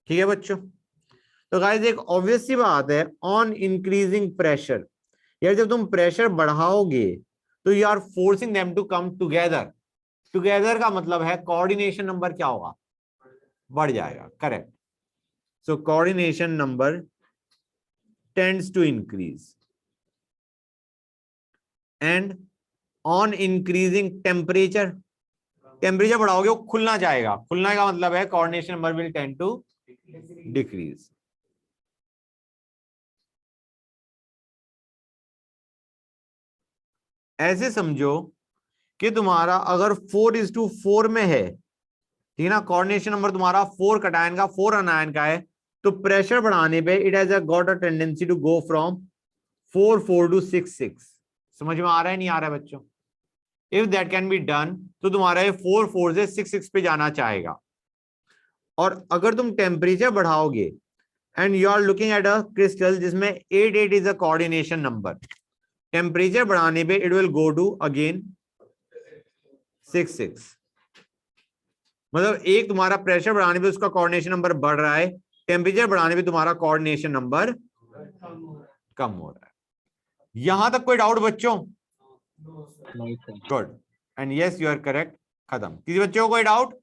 ठीक है बच्चों? तो गाइस एक ऑब्वियस सी बात है, ऑन इंक्रीजिंग प्रेशर, यार जब तुम प्रेशर बढ़ाओगे तो you are forcing them to come together. Together का मतलब है कोऑर्डिनेशन नंबर क्या होगा? बढ़ जाएगा। Correct. So coordination number tends to increase, and on increasing temperature, temperature बढ़ाओगे वो खुलना जाएगा। खुलना का मतलब है coordination number will tend to decrease. ऐसे समझो कि तुम्हारा अगर 4:4 में है, ठीक है ना, कोऑर्डिनेशन नंबर तुम्हारा 4 कटायन का 4 अनायन का है, तो प्रेशर बढ़ाने पे it has got a tendency to go from 4 to 6. समझ में आ रहा है नहीं आ रहा है बच्चों? If that can be done, तो तुम्हारा ये 4 से 6 पे जाना चाहेगा। और अगर तुम टेम्परेचर बढ़ाओगे and you are looking at a crystal जिसमें 8 is a coordination number, temperature बढ़ाने पे it will go to again 6. मतलब एक तुम्हारा प्रेशर बढ़ाने पे उसका कोऑर्डिनेशन नंबर बढ़ रहा है, टेम्परेचर बढ़ाने पे तुम्हारा कोऑर्डिनेशन नंबर कम हो रहा है। यहां तक कोई डाउट बच्चों? नहीं sir. Good and yes you are correct. खत्म। किसी बच्चों को कोई डाउट?